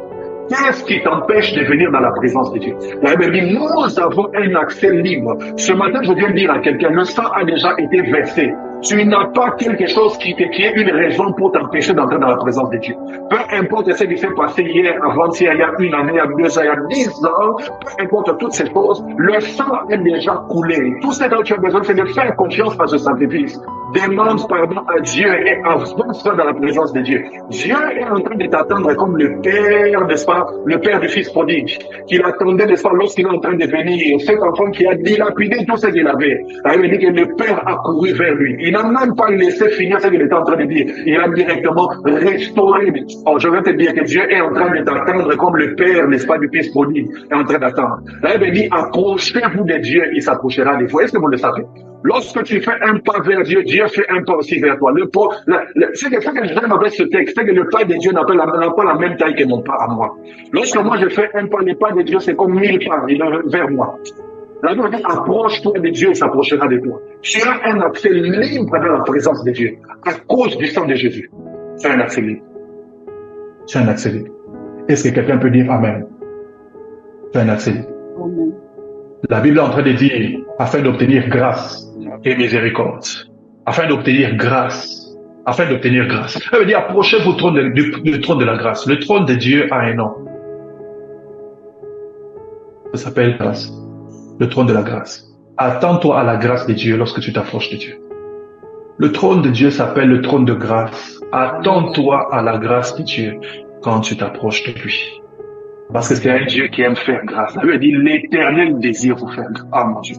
Qu'est-ce qui t'empêche de venir dans la présence de Dieu? La Bible dit, nous avons un accès libre. Ce matin, je viens de dire à quelqu'un, le sang a déjà été versé. Tu n'as pas quelque chose qui est une raison pour t'empêcher d'entrer dans la présence de Dieu. Peu importe ce qui s'est passé hier, avant-hier, il y a une année, il y a 2 ans, il y a 10 ans, peu importe toutes ces choses, le sang est déjà coulé. Tout ce dont tu as besoin, c'est de faire confiance à ce sacrifice. Demande pardon à Dieu et avance dans la présence de Dieu. Dieu est en train de t'attendre comme le Père, n'est-ce pas, le Père du Fils prodigue, qu'il attendait, n'est-ce pas, lorsqu'il est en train de venir, cet enfant qui a dilapidé tout ce qu'il avait. Il me dit que le Père a couru vers lui. Il n'a même pas laissé finir ce qu'il était en train de dire. Il a directement restauré. Oh, je vais te dire que Dieu est en train de t'attendre comme le Père, n'est-ce pas, du Fils prodigue, est en train d'attendre. Là, il me dit, approchez-vous de Dieu, il s'approchera des fois. Est-ce que vous le savez? Lorsque tu fais un pas vers Dieu, Dieu fait un pas aussi vers toi. Ce que j'aime avec ce texte, c'est que le pas de Dieu n'a pas la même taille que mon pas à moi. Lorsque moi je fais un pas, le pas de Dieu, c'est comme 1000 pas, il est vers moi. La Bible dit, approche-toi de Dieu, il s'approchera de toi. Tu as un accès libre dans la présence de Dieu, à cause du sang de Jésus. Tu as un accès libre. Tu as un accès libre. Est-ce que quelqu'un peut dire Amen? Tu as un accès libre. Amen. La Bible est en train de dire, afin d'obtenir grâce et miséricorde. Afin d'obtenir grâce. Afin d'obtenir grâce. Ça veut dire, approchez-vous du trône de la grâce. Le trône de Dieu a un nom. Ça s'appelle grâce. Le trône de la grâce. Attends-toi à la grâce de Dieu lorsque tu t'approches de Dieu. Le trône de Dieu s'appelle le trône de grâce. Attends-toi à la grâce de Dieu quand tu t'approches de lui. Parce que c'est un Dieu qui aime faire grâce. Il dit l'éternel désire vous faire grâce. Ah mon Dieu.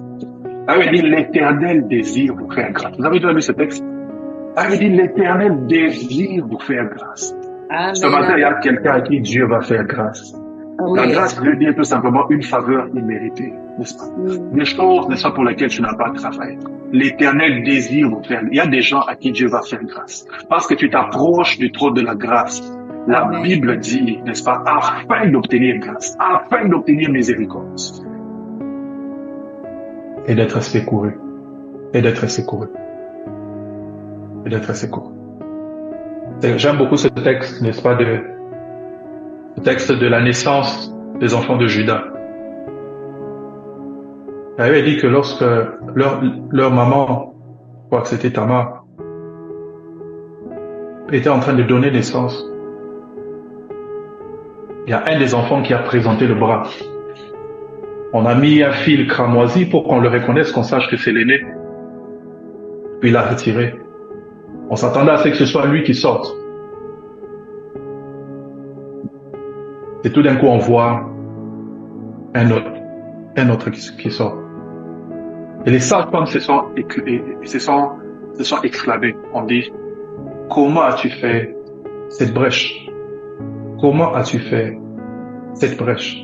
Il dit l'éternel désire vous faire grâce. Vous avez déjà lu ce texte? Il dit l'éternel désire vous faire grâce. Amen. Ce matin, il y a quelqu'un à qui Dieu va faire grâce. Amen. La grâce veut dire tout simplement une faveur imméritée, n'est-ce pas? Des choses, n'est-ce pas, pour lesquelles tu n'as pas travaillé. L'éternel désire vous faire. Il y a des gens à qui Dieu va faire grâce. Parce que tu t'approches du trône de la grâce. La Amen. Bible dit, n'est-ce pas, afin d'obtenir grâce, afin d'obtenir miséricorde. Et d'être secouru. Et d'être secouru. Et d'être secouru. J'aime beaucoup ce texte, n'est-ce pas, le texte de la naissance des enfants de Juda. Il avait dit que lorsque leur maman, je crois que c'était Tamar, était en train de donner naissance, il y a un des enfants qui a présenté le bras. On a mis un fil cramoisi pour qu'on le reconnaisse, qu'on sache que c'est l'aîné. Puis il l'a retiré. On s'attendait à ce que ce soit lui qui sorte. Et tout d'un coup, on voit un autre qui sort. Et les sages-femmes se sont exclamées. On dit, comment as-tu fait cette brèche? Comment as-tu fait cette brèche?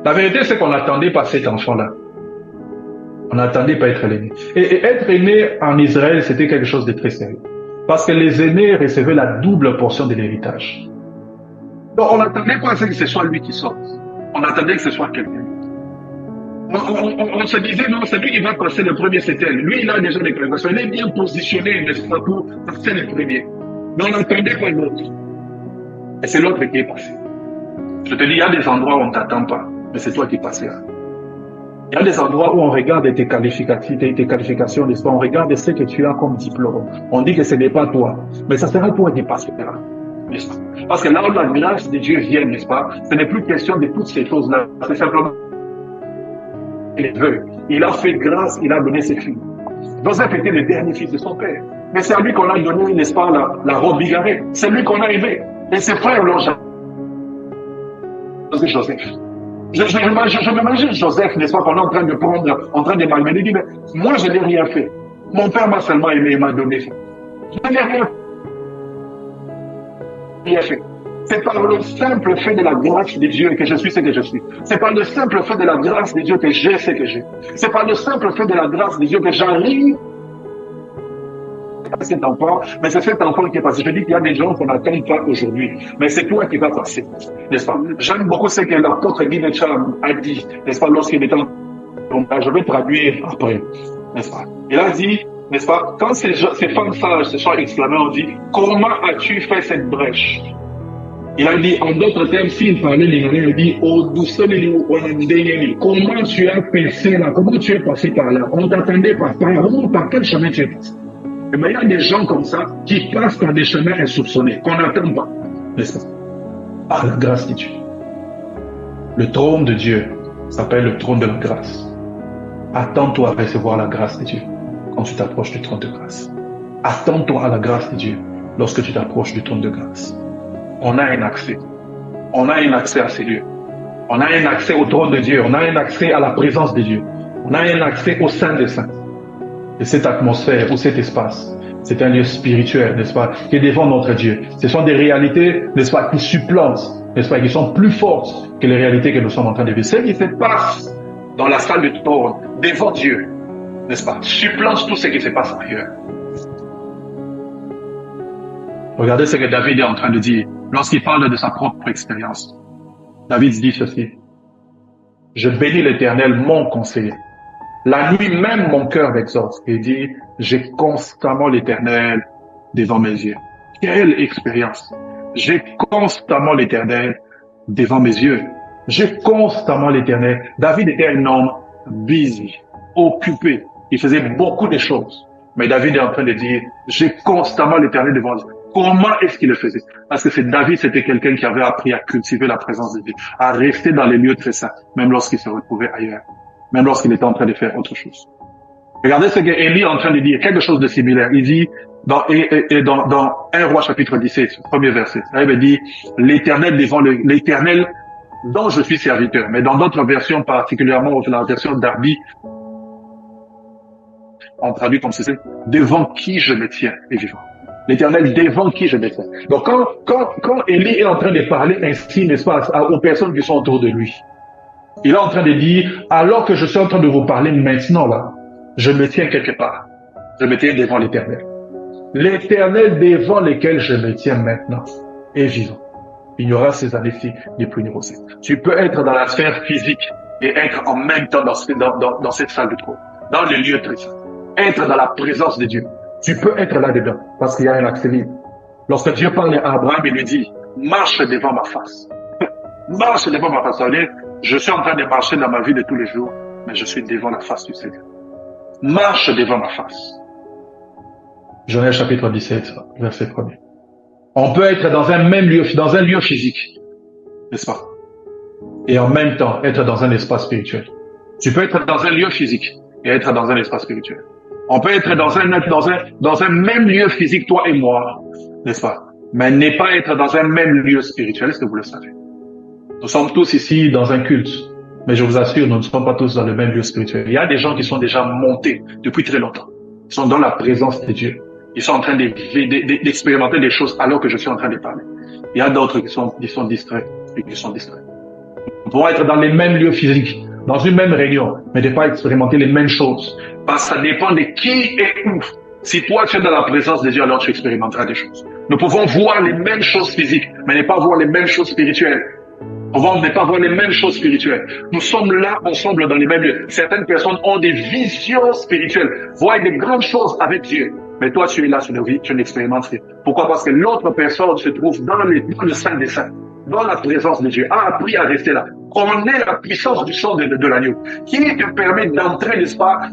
La vérité, c'est qu'on n'attendait pas cet enfant-là. On n'attendait pas être l'aîné. Et être aîné en Israël, c'était quelque chose de très sérieux. Parce que les aînés recevaient la double portion de l'héritage. Donc, on n'attendait pas à ce que ce soit lui qui sorte. On attendait que ce soit quelqu'un d'autre. On se disait, non, c'est lui qui va passer le premier, c'est elle. Lui, il a déjà des préventions. Il est bien positionné, n'est-ce pas, pour passer le premier. Mais on n'attendait pas l'autre. Et c'est l'autre qui est passé. Je te dis, il y a des endroits où on ne t'attend pas, mais c'est toi qui passeras. Il y a des endroits où on regarde tes qualifications, n'est-ce pas? On regarde ce que tu as comme diplôme. On dit que ce n'est pas toi. Mais ça sera toi qui passera. N'est-ce pas? Parce que là où la grâce de Dieu vient, n'est-ce pas? Ce n'est plus question de toutes ces choses-là. C'est simplement qu'il veut. Il a fait grâce, il a donné ses filles. Joseph était le dernier fils de son père. Mais c'est à lui qu'on a donné, n'est-ce pas, la robe bigarrée. C'est lui qu'on a aimé. Et ses frères l'ont jamais. Joseph. Je m'imagine Joseph, n'est-ce pas, qu'on est en train de prendre, en train de malmener. Il dit, mais moi, je n'ai rien fait. Mon père m'a seulement aimé et m'a donné ça. Je n'ai rien fait. C'est par le simple fait de la grâce de Dieu que je suis ce que je suis. C'est par le simple fait de la grâce de Dieu que j'ai ce que j'ai. C'est par le simple fait de la grâce de Dieu que j'arrive à cet enfant, mais c'est cet enfant qui est passé. Je dis qu'il y a des gens qu'on n'attend pas aujourd'hui, mais c'est toi qui vas passer, n'est-ce pas? J'aime beaucoup ce que l'apôtre Guy Necham a dit, n'est-ce pas, lorsqu'il était en... Je vais traduire après, n'est-ce pas? Il a dit, n'est-ce pas, quand ces femmes sages se sont exclamées, on dit, comment as-tu fait cette brèche? Il a dit, en d'autres termes, s'il parlait l'Iranien, il dit, oh, comment tu as percé là? Comment tu es passé par là? On t'attendait par quel chemin tu es passé? Mais il y a des gens comme ça qui passent par des chemins insoupçonnés, qu'on n'attend pas, n'est-ce pas? Par la grâce de Dieu. Le trône de Dieu s'appelle le trône de la grâce. Attends-toi à recevoir la grâce de Dieu quand tu t'approches du trône de grâce. Attends-toi à la grâce de Dieu lorsque tu t'approches du trône de grâce. On a un accès. On a un accès à ces lieux. On a un accès au trône de Dieu. On a un accès à la présence de Dieu. On a un accès au sein des saints. Et cette atmosphère ou cet espace, c'est un lieu spirituel, n'est-ce pas, qui est devant notre Dieu. Ce sont des réalités, n'est-ce pas, qui supplantent, n'est-ce pas, qui sont plus fortes que les réalités que nous sommes en train de vivre. Ce qui se passe dans la salle de trône, devant Dieu, n'est-ce pas, supplante tout ce qui se passe ailleurs. Regardez ce que David est en train de dire lorsqu'il parle de sa propre expérience. David dit ceci: je bénis l'Éternel, mon conseiller. La nuit même, mon cœur m'exauce. Il dit, j'ai constamment l'Éternel devant mes yeux. Quelle expérience! J'ai constamment l'Éternel devant mes yeux. J'ai constamment l'Éternel. David était un homme busy, occupé. Il faisait beaucoup de choses. Mais David est en train de dire, j'ai constamment l'Éternel devant les yeux. Comment est-ce qu'il le faisait? Parce que David, c'était quelqu'un qui avait appris à cultiver la présence de Dieu, à rester dans les lieux très saints, même lorsqu'il se retrouvait ailleurs. Même lorsqu'il était en train de faire autre chose. Regardez ce qu'Élie est en train de dire, quelque chose de similaire. Il dit, dans 1 Roi chapitre 17, premier verset, il dit, l'Éternel dont je suis serviteur. Mais dans d'autres versions, particulièrement la version d'Arby, on traduit comme ceci, devant qui je me tiens est vivant. L'Éternel devant qui je me tiens. Donc quand Élie est en train de parler ainsi, n'est-ce pas, aux personnes qui sont autour de lui, il est en train de dire, alors que je suis en train de vous parler maintenant là, je me tiens quelque part. Je me tiens devant l'Éternel. L'Éternel devant lequel je me tiens maintenant est vivant. Il y aura ces années-ci ni plus ni moins. Tu peux être dans la sphère physique et être en même temps dans cette salle de trône, dans le lieu très saint. Être dans la présence de Dieu. Tu peux être là-dedans parce qu'il y a un accès libre. Lorsque Dieu parle à Abraham, il lui dit, marche devant ma face. Marche devant ma face. Je suis en train de marcher dans ma vie de tous les jours, mais je suis devant la face du Seigneur. Marche devant ma face. Genèse chapitre 17, verset 1er. On peut être dans un même lieu, dans un lieu physique, n'est-ce pas? Et en même temps, être dans un espace spirituel. Tu peux être dans un lieu physique et être dans un espace spirituel. On peut être dans un même lieu physique, toi et moi, n'est-ce pas? Mais ne pas être dans un même lieu spirituel, est-ce que vous le savez? Nous sommes tous ici dans un culte, mais je vous assure, nous ne sommes pas tous dans le même lieu spirituel. Il y a des gens qui sont déjà montés depuis très longtemps. Ils sont dans la présence de Dieu. Ils sont en train d'expérimenter des choses alors que je suis en train de parler. Il y a d'autres qui sont distraits et qui sont distraits. Nous pouvons être dans les mêmes lieux physiques, dans une même réunion, mais ne pas expérimenter les mêmes choses. Parce que ça dépend de qui et où. Si toi tu es dans la présence de Dieu, alors tu expérimenteras des choses. Nous pouvons voir les mêmes choses physiques, mais ne pas voir les mêmes choses spirituelles. On va ne pas voir les mêmes choses spirituelles. Nous sommes là ensemble dans les mêmes lieux. Certaines personnes ont des visions spirituelles, voient des grandes choses avec Dieu. Mais toi, tu es là sur la vie, tu n'expérimentes rien. Pourquoi? Parce que l'autre personne se trouve dans le sein des saints. dans la présence de Dieu, a appris à rester là, connaît la puissance du sang de l'agneau, qui te permet d'entrer, n'est-ce pas,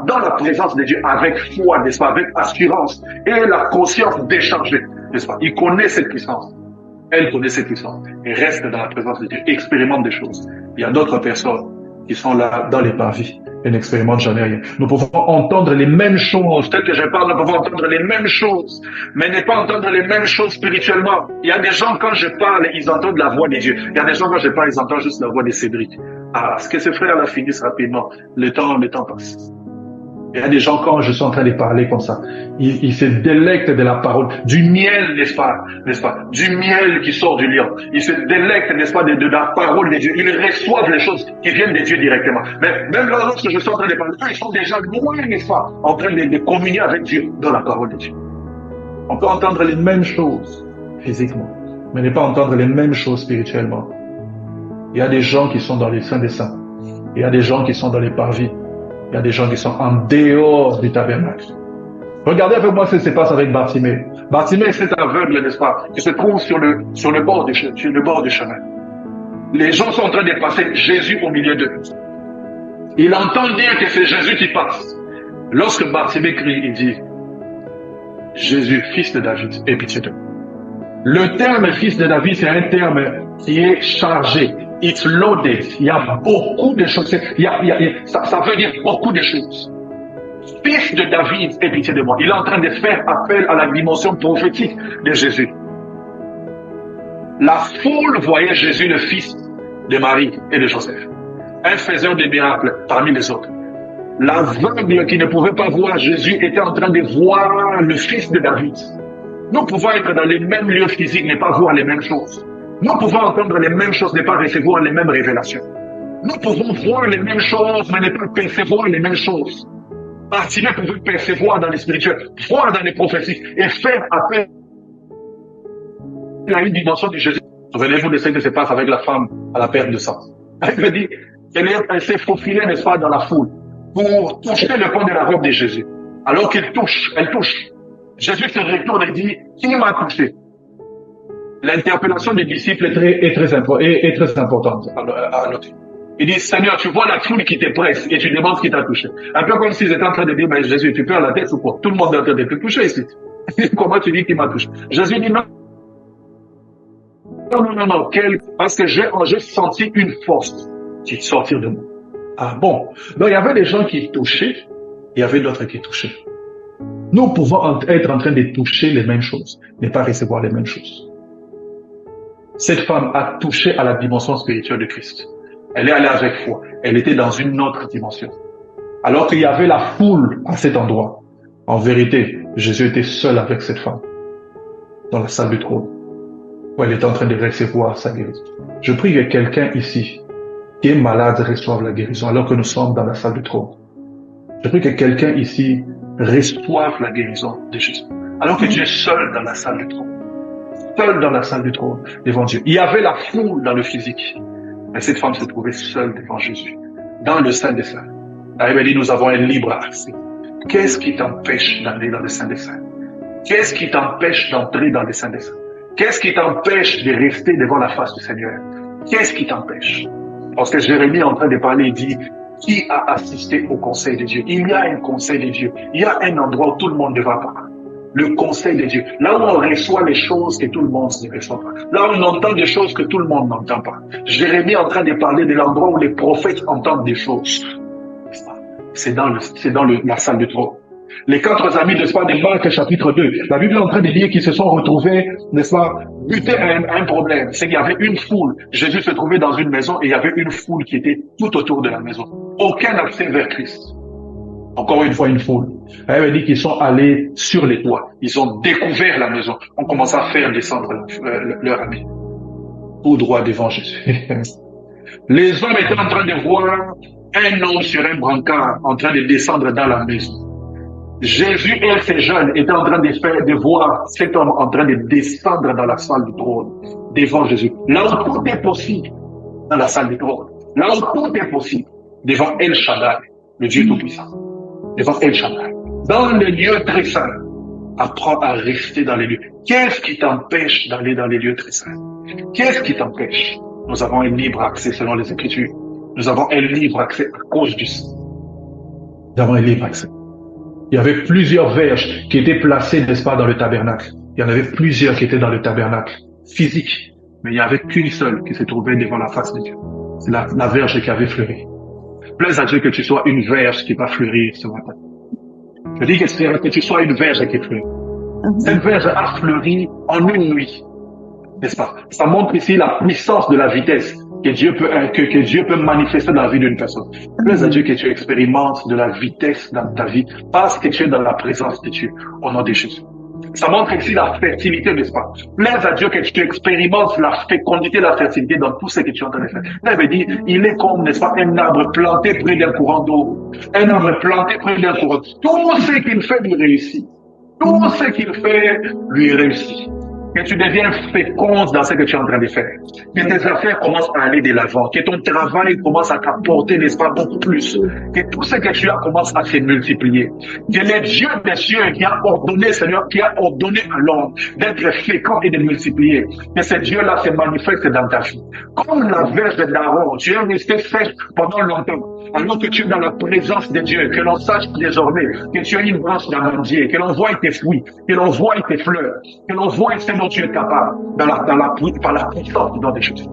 dans la présence de Dieu avec foi, n'est-ce pas, avec assurance et la conscience d'échanger, n'est-ce pas. Il connaît cette puissance. Elle connaît cette puissance et reste dans la présence de Dieu, expérimente des choses. Il y a d'autres personnes qui sont là dans les parvis et n'expérimentent jamais rien. Nous pouvons entendre les mêmes choses, tel que je parle, nous pouvons entendre les mêmes choses, mais ne pas entendre les mêmes choses spirituellement. Il y a des gens, quand je parle, ils entendent la voix de Dieu. Il y a des gens, quand je parle, ils entendent juste la voix de Cédric. Ah, ce que ce frère là finisse rapidement. Le temps passe. Il y a des gens, quand je suis en train de parler comme ça, ils se délectent de la parole, du miel, n'est-ce pas, du miel qui sort du lion. Ils se délectent, n'est-ce pas, de la parole de Dieu. Ils reçoivent les choses qui viennent de Dieu directement. Mais même lorsque je suis en train de parler, eux, ils sont déjà loin, n'est-ce pas, en train de communier avec Dieu dans la parole de Dieu. On peut entendre les mêmes choses physiquement, mais ne pas entendre les mêmes choses spirituellement. Il y a des gens qui sont dans les saints des saints. Il y a des gens qui sont dans les parvis. Il y a des gens qui sont en dehors du tabernacle. Regardez avec moi ce qui se passe avec Bartimée. Bartimée, c'est aveugle, n'est-ce pas, qui se trouve sur le bord du chemin. Les gens sont en train de passer, Jésus au milieu d'eux. Il entend dire que c'est Jésus qui passe. Lorsque Bartimée crie, il dit, Jésus, fils de David, aie pitié de moi. Le terme fils de David, c'est un terme qui est chargé. It's loaded. Il y a beaucoup de choses. Ça veut dire beaucoup de choses. Fils de David, aie pitié de moi. Il est en train de faire appel à la dimension prophétique de Jésus. La foule voyait Jésus, le fils de Marie et de Joseph. Un faiseur de miracles parmi les autres. L'aveugle qui ne pouvait pas voir Jésus était en train de voir le fils de David. Nous pouvons être dans les mêmes lieux physiques, ne pas voir les mêmes choses. Nous pouvons entendre les mêmes choses, ne pas recevoir les mêmes révélations. Nous pouvons voir les mêmes choses, mais ne pas percevoir les mêmes choses. Bartimée pouvait percevoir dans les spirituels, voir dans les prophéties et faire appel à une dimension de Jésus. Souvenez-vous de ce qui se passe avec la femme à la perte de sang. Elle me dit, elle s'est faufilée, n'est-ce pas, dans la foule pour toucher le pan de la robe de Jésus. Alors qu'elle touche, Jésus se retourne et dit, qui m'a touché? L'interpellation des disciples est très importante à noter. Il dit, Seigneur, tu vois la foule qui te presse et tu demandes qui t'a touché. Un peu comme s'ils étaient en train de dire, mais Jésus, tu perds la tête ou quoi? Tout le monde est en train de te toucher ici. Comment tu dis qui m'a touché? Jésus dit, non, parce que j'ai senti une force qui sortir de moi. Ah bon? Donc il y avait des gens qui touchaient, il y avait d'autres qui touchaient. Nous pouvons être en train de toucher les mêmes choses, ne pas recevoir les mêmes choses. Cette femme a touché à la dimension spirituelle de Christ. Elle est allée avec foi. Elle était dans une autre dimension. Alors qu'il y avait la foule à cet endroit. En vérité, Jésus était seul avec cette femme. Dans la salle du trône. Où elle était en train de recevoir sa guérison. Je prie que quelqu'un ici, qui est malade, reçoive la guérison alors que nous sommes dans la salle du trône. Je prie que quelqu'un ici reçoive la guérison de Jésus. Alors que tu es seul dans la salle du trône. Seul dans la salle du trône devant Dieu. Il y avait la foule dans le physique. Mais cette femme se trouvait seule devant Jésus. Dans le Saint des Saints. La Bible dit, nous avons un libre accès. Qu'est-ce qui t'empêche d'aller dans le Saint des Saints? Qu'est-ce qui t'empêche d'entrer dans le Saint des Saints? Qu'est-ce qui t'empêche de rester devant la face du Seigneur? Qu'est-ce qui t'empêche? Parce que Jérémie est en train de parler, il dit, qui a assisté au conseil de Dieu? Il y a un conseil de Dieu. Il y a un endroit où tout le monde ne va pas. Le conseil de Dieu. Là où on reçoit les choses que tout le monde ne reçoit pas. Là où on entend des choses que tout le monde n'entend pas. Jérémie est en train de parler de l'endroit où les prophètes entendent des choses. C'est dans la salle du trône. Les 4 amis, n'est-ce pas, de Marc chapitre 2. La Bible est en train de dire qu'ils se sont retrouvés, n'est-ce pas, butés à un problème. C'est qu'il y avait une foule. Jésus se trouvait dans une maison et il y avait une foule qui était tout autour de la maison. Aucun accès vers Christ. Encore une fois, une foule. Elle dit qu'ils sont allés sur les toits. Ils ont découvert la maison. On commence à faire descendre leur ami. Tout droit devant Jésus. Les hommes étaient en train de voir un homme sur un brancard en train de descendre dans la maison. Jésus et ces jeunes étaient en train de voir cet homme en train de descendre dans la salle du trône devant Jésus. Là où tout est possible dans la salle du trône. Là où tout est possible devant El Shaddai, le Dieu Tout-Puissant. Devant El Shaddai. Dans le lieu très saint, apprends à rester dans les lieux. Qu'est-ce qui t'empêche d'aller dans les lieux très saints? Qu'est-ce qui t'empêche? Nous avons un libre accès selon les Écritures. Nous avons un libre accès à cause du sang. Nous avons un libre accès. Il y avait plusieurs verges qui étaient placées, n'est-ce pas, dans le tabernacle. Il y en avait plusieurs qui étaient dans le tabernacle physique, mais il n'y avait qu'une seule qui se trouvait devant la face de Dieu. C'est la verge qui avait fleuri. Plaise à Dieu que tu sois une verge qui va fleurir ce matin. Je dis que tu sois une verge qui fleurit. Cette verge a fleuri en une nuit, n'est-ce pas? Ça montre ici la puissance de la vitesse que Dieu peut manifester dans la vie d'une personne. Plaise à Dieu que tu expérimentes de la vitesse dans ta vie parce que tu es dans la présence de Dieu au nom de Jésus. Ça montre ici la fertilité, n'est-ce pas? Plaise à Dieu que tu expérimentes la fécondité, la fertilité dans tout ce que tu es en train de faire. Il veut dire, il est comme, n'est-ce pas, un arbre planté près d'un courant d'eau. Un arbre planté près d'un courant. Tout ce qu'il fait lui réussit. Tout ce qu'il fait lui réussit. Que tu deviens féconde dans ce que tu es en train de faire. Que tes affaires commencent à aller de l'avant. Que ton travail commence à t'apporter, n'est-ce pas, beaucoup plus. Que tout ce que tu as commence à se multiplier. Que le Dieu des cieux qui a ordonné, Seigneur, qui a ordonné à l'homme d'être fécond et de multiplier. Que ce Dieu-là se manifeste dans ta vie. Comme la verge d'Aaron, tu es resté sèche pendant longtemps. Alors que tu es dans la présence de Dieu, que l'on sache désormais que tu es une branche d'amandier, que l'on voie tes fruits, que l'on voie tes fleurs, que l'on voie ce dont tu es capable par la puissance dans des choses.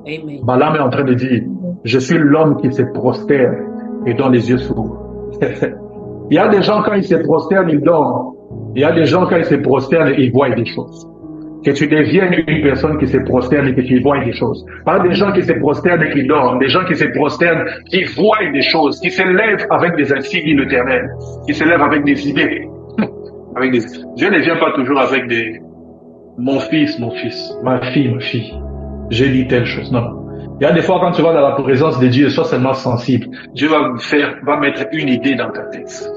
Amen. Balaam est en train de dire, je suis l'homme qui se prosterne et dont les yeux s'ouvrent. Il y a des gens quand ils se prosternent, ils dorment. Il y a des gens quand ils se prosternent, ils voient des choses. Que tu deviennes une personne qui se prosterne et que tu vois des choses. Pas des gens qui se prosternent et qui dorment, des gens qui se prosternent, qui voient des choses, qui se lèvent avec des insignes de l'éternel, qui se lèvent avec des idées. Dieu ne vient pas toujours avec des mon fils, ma fille, j'ai dit telle chose. Non. Il y a des fois quand tu vas dans la présence de Dieu, sois seulement sensible. Dieu va mettre une idée dans ta tête.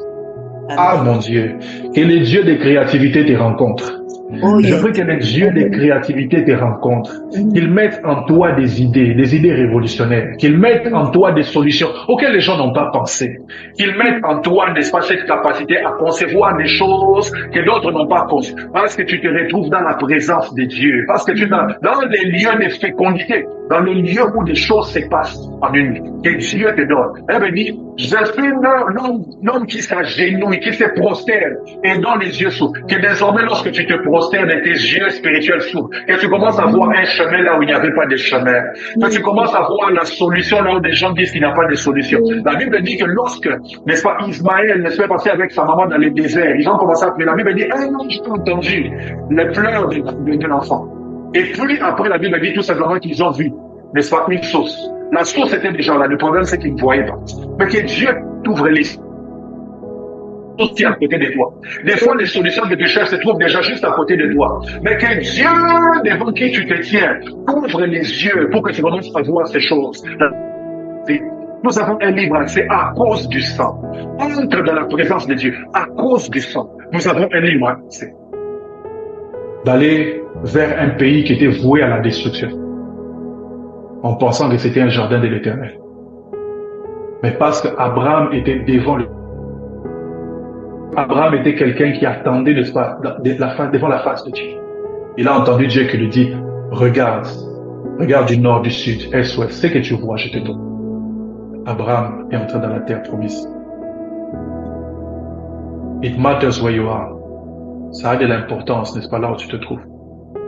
Ah mon Dieu, que les dieux de créativité te rencontrent. Oh, Je prie que les dieux de créativité te rencontrent, qu'ils mettent en toi des idées révolutionnaires, qu'ils mettent en toi des solutions auxquelles les gens n'ont pas pensé, qu'ils mettent en toi, n'est-ce pas, cette capacité à concevoir des choses que d'autres n'ont pas conçues, parce que tu te retrouves dans la présence de Dieu, parce que tu es dans les lieux de fécondité, dans les lieux où des choses se passent en une vie, que Dieu te donne. Elle me dit, je suis l'homme qui s'agenouille, qui se prosterne et dont les yeux s'ouvrent, que désormais lorsque tu te prosternes et tes yeux spirituels s'ouvrent, que tu commences à voir un chemin là où il n'y avait pas de chemin, que tu commences à voir la solution là où des gens disent qu'il n'y a pas de solution. La Bible dit que lorsque, n'est-ce pas, Ismaël ne s'est passé avec sa maman dans le désert, ils ont commencé à prier. La Bible dit, un ange a entendu les pleurs de l'enfant. Et puis après, la Bible dit tout simplement qu'ils ont vu, n'est-ce pas, une source. La source était déjà là, le problème c'est qu'ils ne voyaient pas. Mais que Dieu t'ouvre les tout qui est à côté de toi. Des fois, les solutions que tu cherches se trouvent déjà juste à côté de toi. Mais que Dieu, devant qui tu te tiens, ouvre les yeux pour que tu commences à voir ces choses. Nous avons un libre accès à cause du sang. Entre dans la présence de Dieu à cause du sang. Nous avons un libre accès. D'aller vers un pays qui était voué à la destruction, en pensant que c'était un jardin de l'Éternel. Mais parce qu'Abraham était devant le... Abraham était quelqu'un qui attendait, n'est-ce pas, devant la face de Dieu. Il a entendu Dieu qui lui dit, regarde du nord, du sud, est, ouest, ce que tu vois, je te donne. Abraham est entré dans la terre promise. It matters where you are. Ça a de l'importance, n'est-ce pas, là où tu te trouves.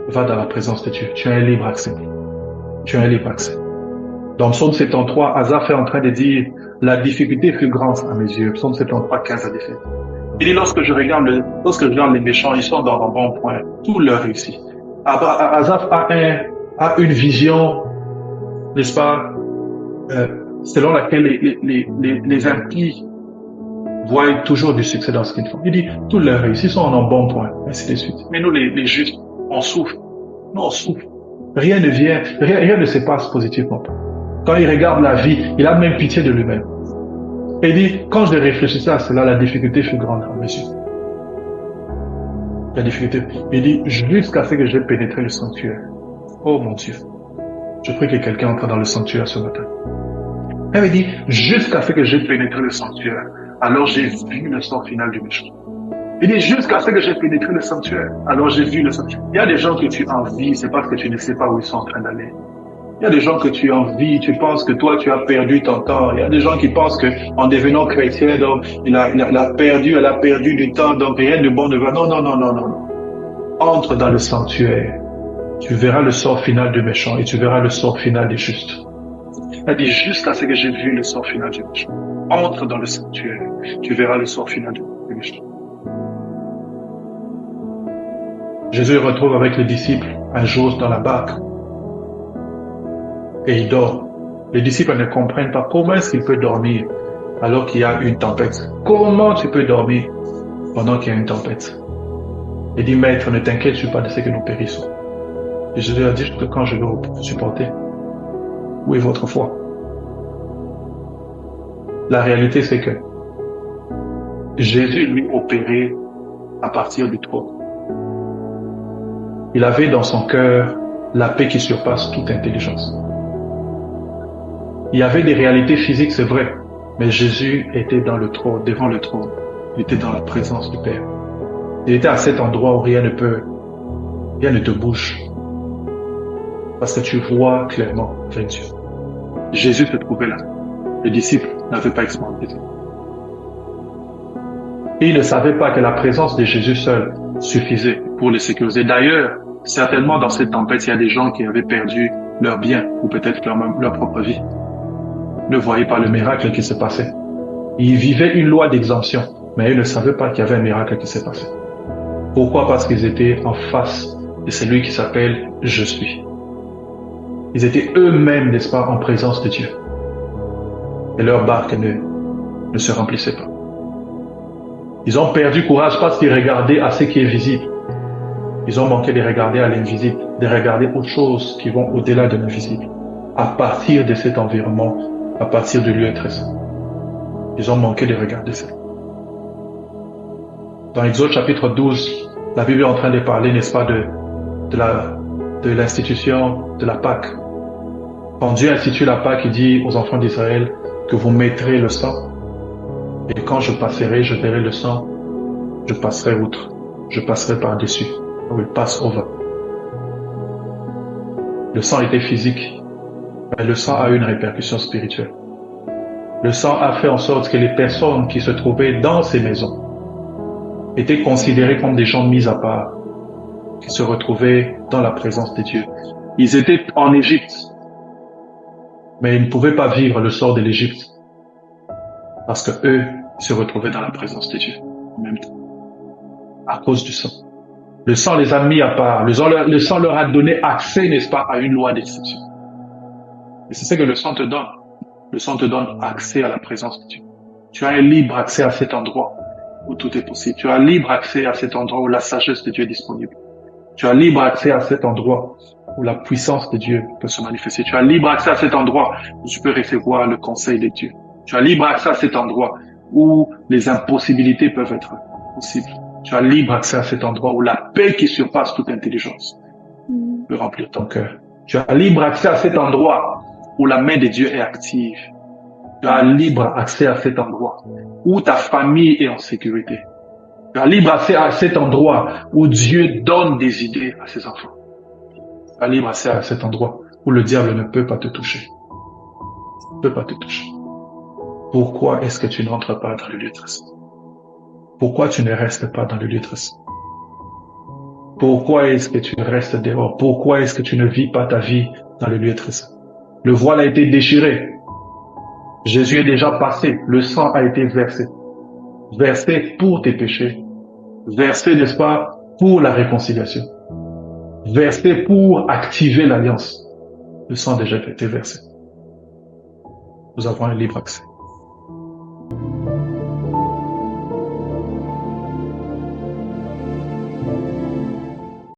Va dans la présence de Dieu. Tu as un libre accès. Tu as un libre accès. Dans Psaume 73, Asaph est en train de dire, la difficulté fut grande à mes yeux. Psaume 73, 15 à 17. Il dit, lorsque je regarde les méchants, ils sont dans un bon point. Tout leur réussit. Asaph a une vision, n'est-ce pas, selon laquelle les impies voient toujours du succès dans ce qu'ils font. Il dit, tous leur réussit, ils sont en un bon point, ainsi de suite. Mais nous, les justes, on souffre. Nous, on souffre. Rien ne se passe positivement. Quand il regarde la vie, il a même pitié de lui-même. Et il dit, quand je réfléchissais à cela, la difficulté fut grande à mes yeux. La difficulté. Il dit, jusqu'à ce que j'ai pénétré le sanctuaire. Oh mon Dieu. Je prie que quelqu'un entre dans le sanctuaire ce matin. Elle me dit, jusqu'à ce que j'ai pénétré le sanctuaire, alors j'ai vu le sort final du méchant. Il dit jusqu'à ce que j'ai pénétré le sanctuaire. Alors j'ai vu le sanctuaire. Il y a des gens que tu envies, c'est parce que tu ne sais pas où ils sont en train d'aller. Il y a des gens que tu envies, tu penses que toi tu as perdu ton temps. Il y a des gens qui pensent que en devenant chrétien, donc elle a perdu du temps, donc rien de bon ne va. Non, non, non, non, non, non. Entre dans le sanctuaire. Tu verras le sort final du méchant et tu verras le sort final des justes. Elle dit jusqu'à ce que j'ai vu le sort final du méchant. Entre dans le sanctuaire, tu verras le sort final du méchant. Jésus retrouve avec les disciples un jour dans la barque et il dort. Les disciples ne comprennent pas comment est-ce qu'il peut dormir alors qu'il y a une tempête. Comment tu peux dormir pendant qu'il y a une tempête? Il dit, Maître, ne t'inquiète pas de ce que nous périssons. Et Jésus a dit que quand je vais vous supporter, où est votre foi? La réalité, c'est que Jésus lui opérait à partir du trône. Il avait dans son cœur la paix qui surpasse toute intelligence. Il y avait des réalités physiques, c'est vrai, mais Jésus était dans le trône, devant le trône. Il était dans la présence du Père. Il était à cet endroit où rien ne te bouge. Parce que tu vois clairement avec Dieu. Jésus se trouvait là. Les disciples n'avaient pas expérimenté ça. Et ils ne savaient pas que la présence de Jésus seul suffisait pour les sécuriser. D'ailleurs, certainement dans cette tempête, il y a des gens qui avaient perdu leurs biens ou peut-être leur propre vie. Ils ne voyaient pas le miracle qui se passait. Ils vivaient une loi d'exemption, mais ils ne savaient pas qu'il y avait un miracle qui s'est passé. Pourquoi? Parce qu'ils étaient en face de celui qui s'appelle « Je suis ». Ils étaient eux-mêmes, n'est-ce pas, en présence de Dieu. Et leur barque ne se remplissait pas. Ils ont perdu courage parce qu'ils regardaient à ce qui est visible. Ils ont manqué de regarder à l'invisible, de regarder aux choses qui vont au-delà de l'invisible, à partir de cet environnement, à partir du lieu très saint. Ils ont manqué de regarder ça. Dans Exode chapitre 12, la Bible est en train de parler, n'est-ce pas, de l'institution de la Pâque. Quand Dieu institue la Pâque, il dit aux enfants d'Israël que vous mettrez le sang. Et quand je passerai, je verrai le sang, je passerai outre, je passerai par-dessus. Donc il passe over. Le sang était physique, mais le sang a une répercussion spirituelle. Le sang a fait en sorte que les personnes qui se trouvaient dans ces maisons étaient considérées comme des gens mis à part, qui se retrouvaient dans la présence de Dieu. Ils étaient en Égypte, mais ils ne pouvaient pas vivre le sort de l'Égypte, parce que eux se retrouvaient dans la présence de Dieu en même temps, à cause du sang. Le sang les a mis à part, le sang leur a donné accès, n'est-ce pas, à une loi d'exception. Et c'est ce que le sang te donne. Le sang te donne accès à la présence de Dieu. Tu as un libre accès à cet endroit où tout est possible. Tu as libre accès à cet endroit où la sagesse de Dieu est disponible. Tu as libre accès à cet endroit où la puissance de Dieu peut se manifester. Tu as libre accès à cet endroit où tu peux recevoir le conseil de Dieu. Tu as libre accès à cet endroit où les impossibilités peuvent être possibles. Tu as libre accès à cet endroit où la paix qui surpasse toute intelligence peut remplir ton cœur. Tu as libre accès à cet endroit où la main de Dieu est active. Tu as libre accès à cet endroit où ta famille est en sécurité. Tu as libre accès à cet endroit où Dieu donne des idées à ses enfants. Tu as libre accès à cet endroit où le diable ne peut pas te toucher. Ne peut pas te toucher. Pourquoi est-ce que tu n'entres pas dans le lieu très saint? Pourquoi tu ne restes pas dans le lieu très saint? Pourquoi est-ce que tu restes dehors? Pourquoi est-ce que tu ne vis pas ta vie dans le lieu très saint? Le voile a été déchiré. Jésus est déjà passé. Le sang a été versé. Versé pour tes péchés. Versé, n'est-ce pas, pour la réconciliation. Versé pour activer l'alliance. Le sang a déjà été versé. Nous avons un libre accès.